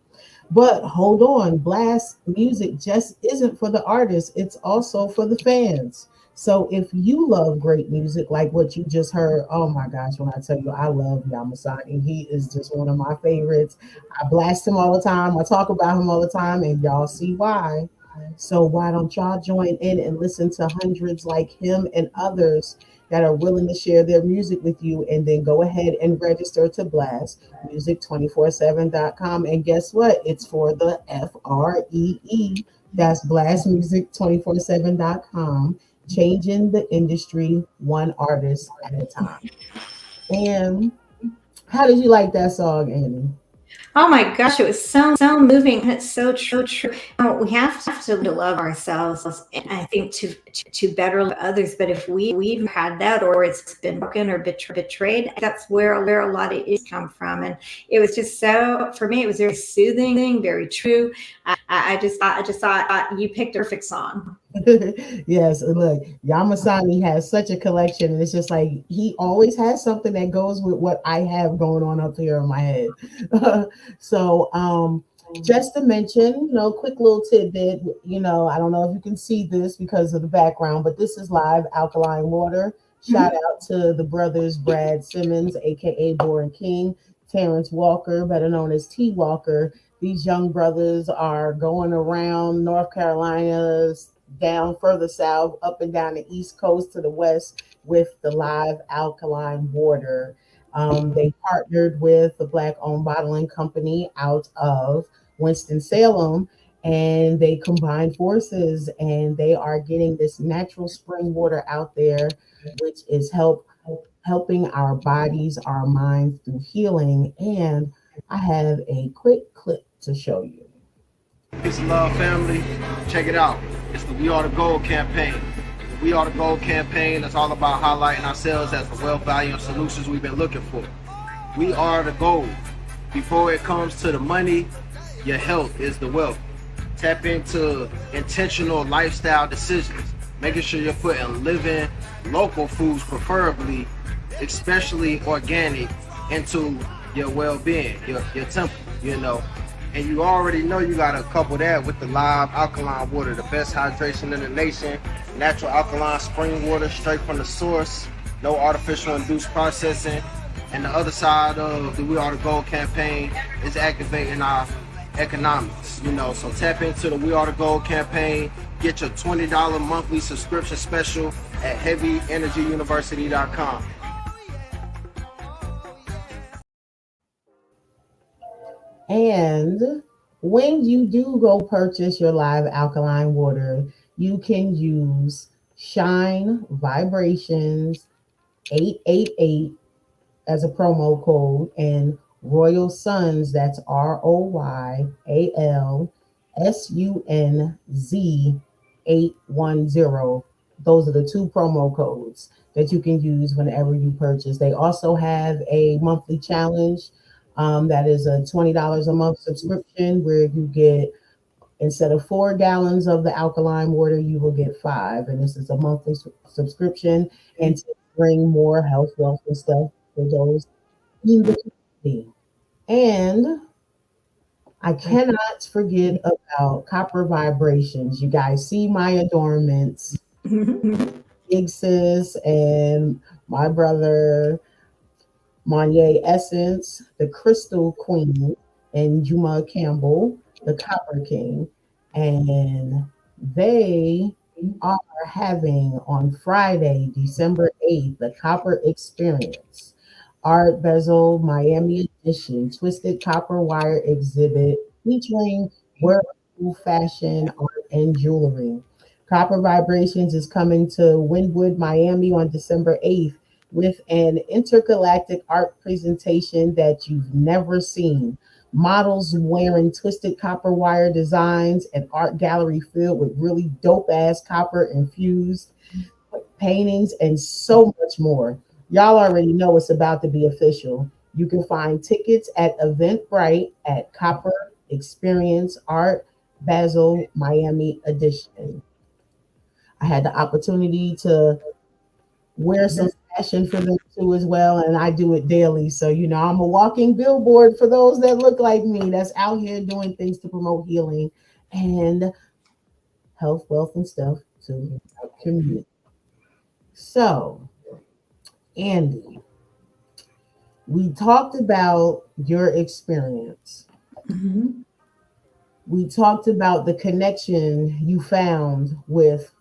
Speaker 1: But hold on, Blast Music just isn't for the artists, it's also for the fans. So if you love great music like what you just heard, oh my gosh, when I tell you I love Yamasani, he is just one of my favorites. I blast him all the time, I talk about him all the time, and y'all see why. So why don't y'all join in and listen to hundreds like him and others that are willing to share their music with you, and then go ahead and register to blastmusic247.com. And guess what? It's for the FREE. That's blastmusic247.com. Changing the industry one artist at a time. And how did you like that song, Annie?
Speaker 3: Oh my gosh, it was so moving, and it's so true. We have to love ourselves, and I think to better love others. But if we've had that, or it's been broken or betrayed, that's where a lot of it come from. And it was just so, for me, it was very soothing, very true. I just thought you picked a perfect song.
Speaker 1: Yes, look, Yamasani has such a collection, and it's just like he always has something that goes with what I have going on up here in my head. So just to mention, quick little tidbit, I don't know if you can see this because of the background, but this is live alkaline water. Shout out to the brothers Brad Simmons, aka Boring King, Terrence Walker, better known as T Walker. These young brothers are going around North Carolina, down further south, up and down the East Coast to the West with the live alkaline water. They partnered with the Black-owned bottling company out of Winston-Salem, and they combined forces, and they are getting this natural spring water out there, which is helping our bodies, our minds through healing. And I have a quick clip to show you.
Speaker 6: Peace and love, family. Check it out. It's the We Are the Gold campaign. The We Are the Gold campaign is all about highlighting ourselves as the wealth, value, and solutions we've been looking for. We are the gold. Before it comes to the money, your health is the wealth. Tap into intentional lifestyle decisions, making sure you're putting living, local foods preferably especially organic, into your well-being, your temple, you know. And you already know you gotta couple that with the live alkaline water, the best hydration in the nation, natural alkaline spring water straight from the source, no artificial induced processing. And the other side of the We Are the Gold campaign is activating our economics, you know. So tap into the We Are the Gold campaign, get your $20 monthly subscription special at heavyenergyuniversity.com.
Speaker 1: And when you do go purchase your live alkaline water, you can use Shine Vibrations 888 as a promo code, and Royal Sons, that's ROYALSUNZ 810. Those are the two promo codes that you can use whenever you purchase. They also have a monthly challenge, that is a $20 a month subscription where you get, instead of 4 gallons of the alkaline water, you will get five. And this is a monthly subscription, and to bring more health, wealth, and stuff for those in the community. And I cannot forget about copper vibrations. You guys see my adornments, Big Sis and my brother Monye Essence, the Crystal Queen, and Juma Campbell, the Copper King. And they are having on Friday, December 8th, the Copper Experience. Art Bezel Miami Edition Twisted Copper Wire exhibit featuring world fashion, art, and jewelry. Copper Vibrations is coming to Wynwood, Miami on December 8th with an intergalactic art presentation that you've never seen. Models wearing twisted copper wire designs, an art gallery filled with really dope ass copper infused paintings, and so much more. Y'all already know it's about to be official. You can find tickets at Eventbrite at Copper Experience Art Basel Miami Edition. I had the opportunity to wear some fashion for them too as well, and I do it daily. So I'm a walking billboard for those that look like me. That's out here doing things to promote healing and health, wealth, and stuff to our community. So, Andy, we talked about your experience.
Speaker 3: Mhm.
Speaker 1: We talked about the connection you found with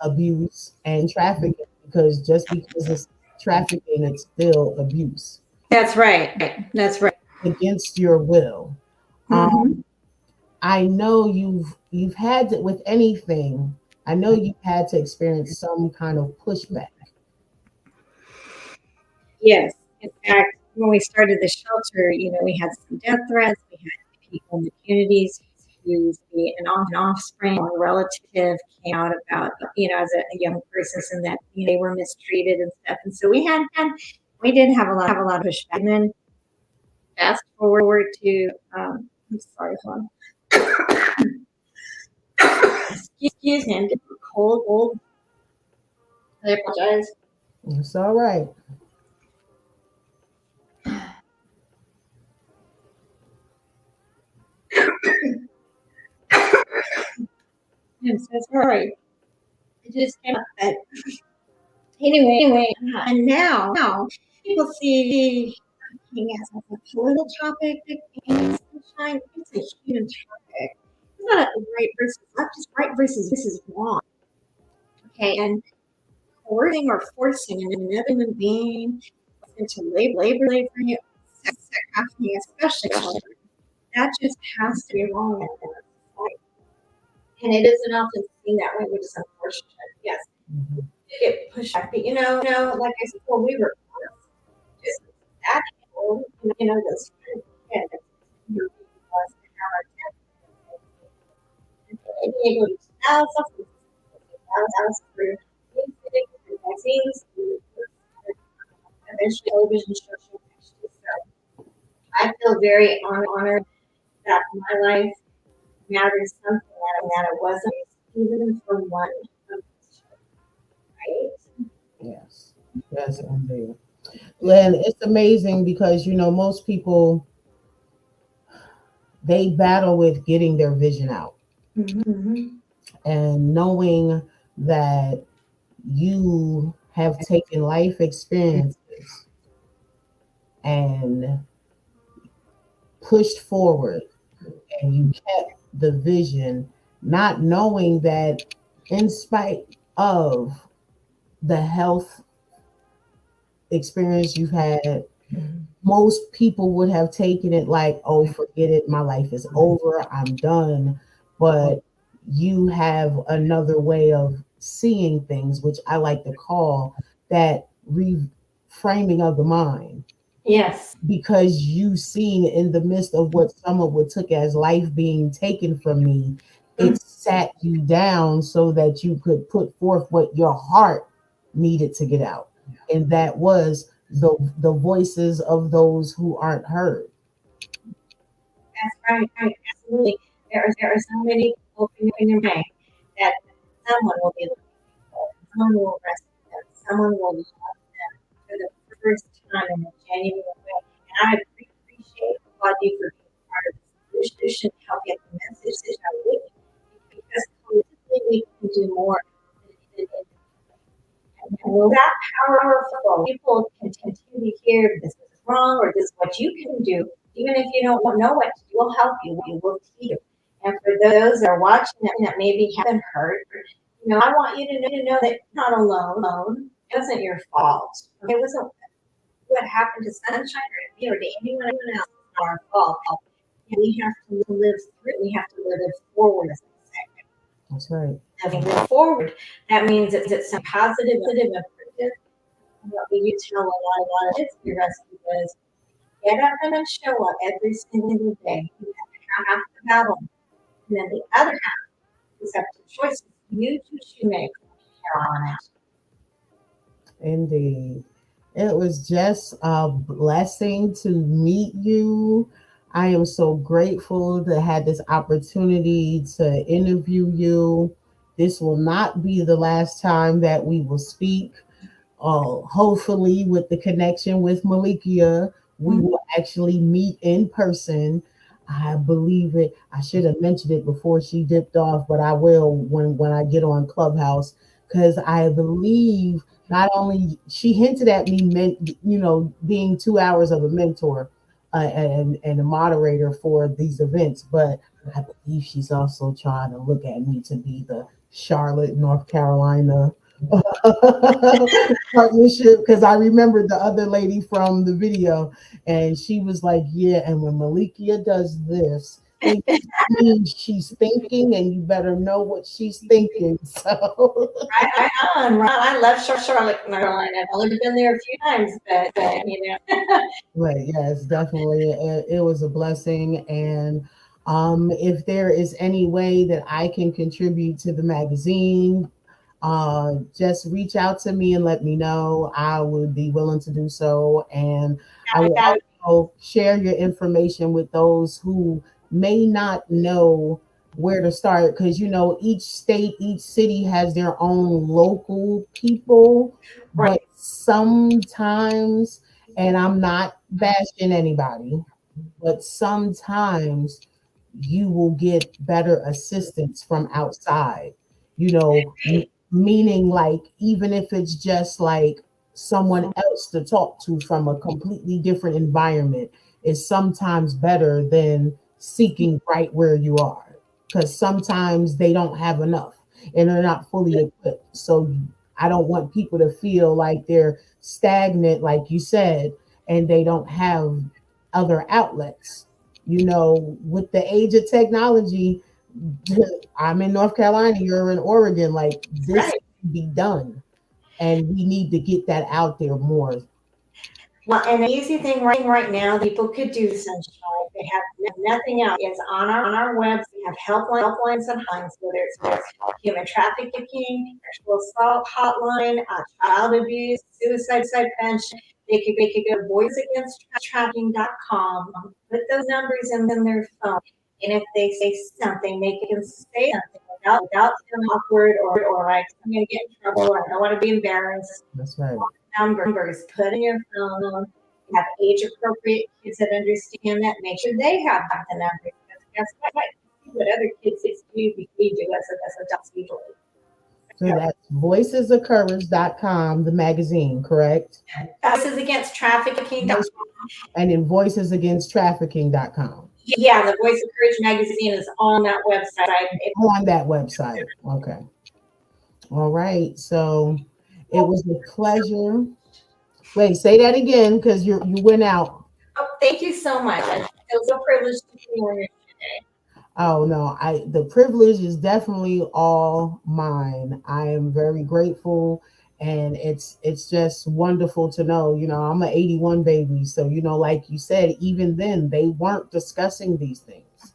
Speaker 1: abuse and trafficking, because just because it's trafficking, it's still abuse
Speaker 3: That's right. That's right.
Speaker 1: against your will.
Speaker 3: Mhm.
Speaker 1: I know you've had to, with anything. I know you've had to experience some kind of pushback.
Speaker 3: Yes. In fact, when we started the shelter, we had some death threats. We had people in the communities who an offspring or relative came out about, as a young person, and that they were mistreated and stuff. And so we did have a lot of pushback. And then fast forward to, I'm sorry, hold on. Excuse me, I'm getting cold. I apologize.
Speaker 1: It's all right.
Speaker 3: I'm so sorry. It just came up that anyway, and now people see cooking as a political topic, and sunshine. It's a human topic. It's not a right versus left, it's right versus this is wrong. Okay, and coercing or forcing another human being into labor, sex trafficking, especially children, that just has to be wrong in our society. And it isn't often seen that way, which is unfortunate. Yes,
Speaker 1: Mhm.
Speaker 3: get pushed back. But like I said, when we were just that people, those kids, was to have our and be able to use thousands through music, through magazines, through eventually television shows. So I feel very honored that my life mattered something that it wasn't even for one of these children, right?
Speaker 1: Yes. Yes, indeed. And it's amazing because most people, they battle with getting their vision out,
Speaker 3: Mm-hmm.
Speaker 1: and knowing that you have taken life experiences and pushed forward, and you kept the vision, not knowing that in spite of the health experience you've had, most people would have taken it like, oh, forget it, my life is over, I'm done. But you have another way of seeing things, which I like to call that reframing of the mind,
Speaker 3: Yes.
Speaker 1: because you seeing in the midst of what someone would took as life being taken from me, it sat you down so that you could put forth what your heart needed to get out. And that was the voices of those who aren't heard.
Speaker 3: That's right, right, absolutely. There are so many people in your mind that someone will be looking for, someone will rescue them, someone will love them for the first time in a genuine way. And I appreciate applaud you for being part of the solution to help get the message out with you, because collectively we can do more than and will that powerful people can continue to hear this is wrong or this is what you can do, even if you don't know what to do, we'll help you, we will teach you. And for those that are watching that maybe haven't heard, I want you to know that you're not alone. It wasn't your fault. Okay? It wasn't what happened to Sunshine or me or to anyone else. It's not our fault. We have to live through it. We have to live it forward, as I say.
Speaker 1: That's right.
Speaker 3: Having moved forward, that means it's some positive and productive. What we do tell a lot of kids we rescue is get up and show up every single day. You have half the battle, and then the other half is up to choices you choose to make from here on out.
Speaker 1: Indeed. It was just a blessing to meet you. I am so grateful to have this opportunity to interview you. This will not be the last time that we will speak. Hopefully, with the connection with Malikia, we will actually meet in person. I believe it. I should have mentioned it before she dipped off, but I will when I get on Clubhouse, because I believe not only she hinted at me, being 2 hours of a mentor, and a moderator for these events, but I believe she's also trying to look at me to be the Charlotte, North Carolina partnership, because I remembered the other lady from the video, and she was like, "Yeah, and when Malikia does this, it means she's thinking, and you better know what she's thinking." So,
Speaker 3: Right on, right on. I love Charlotte, North Carolina. I've only been there a few times, but
Speaker 1: but yes, definitely, it was a blessing, and if there is any way that I can contribute to the magazine, just reach out to me and let me know. I would be willing to do so. And I will also share your information with those who may not know where to start, because each state, each city has their own local people,
Speaker 3: right.
Speaker 1: but sometimes, and I'm not bashing anybody, but sometimes you will get better assistance from outside, you know, meaning like even if it's just like someone else to talk to from a completely different environment is sometimes better than seeking right where you are, because sometimes they don't have enough and they're not fully equipped. So I don't want people to feel like they're stagnant, like you said, and they don't have other outlets. With the age of technology, I'm in North Carolina, you're in Oregon, like this
Speaker 3: Right.
Speaker 1: can be done. And we need to get that out there more.
Speaker 3: Well, and the easy thing right now that people could do, Sunshine, they have nothing else, is on our webs. We have helplines and hotlines, whether it's human trafficking, sexual assault hotline, child abuse, suicide prevention. They could go to voiceagainsttrafficking.com, put those numbers in their phone, and if they say something, they can say something without feeling awkward or like I'm going to get in trouble or I don't want to be embarrassed.
Speaker 1: That's right.
Speaker 3: Numbers, put in your phone. Have age appropriate kids that understand that. Make sure they have the numbers. That's what other kids do. We do as adults usually.
Speaker 1: So that's voicesofcourage.com, the magazine, correct?
Speaker 3: This is against trafficking.
Speaker 1: And then voicesagainsttrafficking.com.
Speaker 3: Yeah, the Voice of Courage magazine is on that website.
Speaker 1: On that website. Okay. All right. So it was a pleasure. Wait, say that again because you went out.
Speaker 3: Oh, thank you so much. It was a privilege to be on here today.
Speaker 1: Oh no, the privilege is definitely all mine. I am very grateful, and it's just wonderful to know. I'm an 81 baby, so like you said, even then they weren't discussing these things.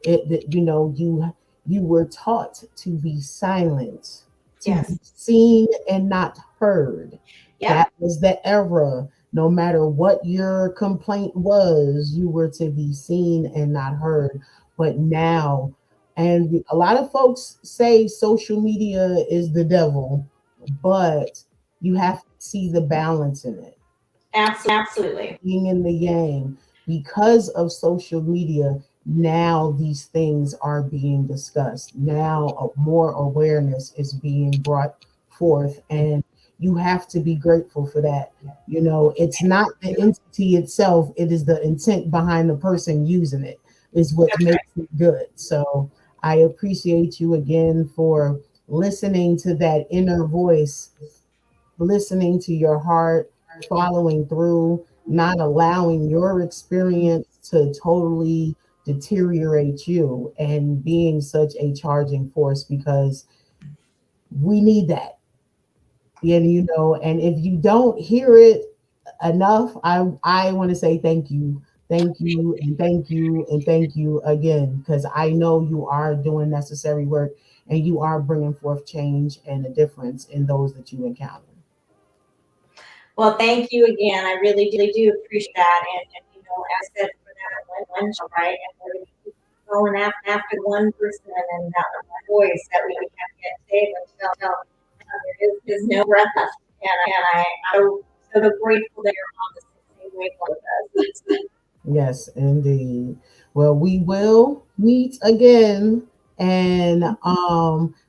Speaker 1: You were taught to be silent, to be seen and not heard.
Speaker 3: Yep.
Speaker 1: That was the era. No matter what your complaint was, you were to be seen and not heard. But now, and a lot of folks say social media is the devil, but you have to see the balance in it.
Speaker 3: Absolutely.
Speaker 1: Being in the yang, because of social media, now these things are being discussed. Now more awareness is being brought forth, and you have to be grateful for that. It's not the entity itself, it is the intent behind the person using it is what makes it good. So I appreciate you again for listening to that inner voice, listening to your heart, following through, not allowing your experience to totally deteriorate you, and being such a charging force, because we need that. And if you don't hear it enough, I want to say thank you. Thank you and thank you and thank you again, because I know you are doing necessary work and you are bringing forth change and a difference in those that you encounter.
Speaker 3: Well, thank you again. I really do appreciate that. And as I said, for that one show, right? And we're going to keep going after one person and that one voice that we have to save until there's no breath left. And I'm so grateful that you're on the same wavelength with us.
Speaker 1: Yes, indeed. Well, we will meet again, and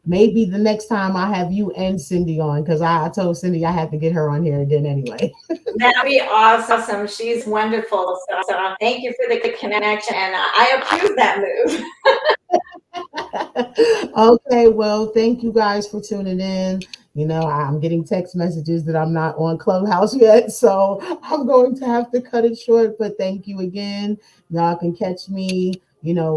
Speaker 1: maybe the next time I have you and Cindy on, because I told Cindy I had to get her on here again anyway.
Speaker 3: That'd be awesome. She's wonderful. So thank you for the connection, and I approve that move.
Speaker 1: Okay, well, thank you guys for tuning in. I'm getting text messages that I'm not on Clubhouse yet, so I'm going to have to cut it short, but thank you again. Y'all can catch me,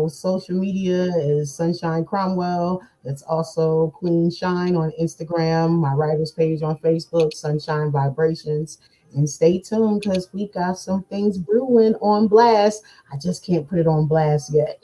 Speaker 1: social media is Sunshine Cromwell. It's also Queen Shine on Instagram, my writer's page on Facebook, Sunshine Vibrations. And stay tuned because we got some things brewing on blast. I just can't put it on blast yet.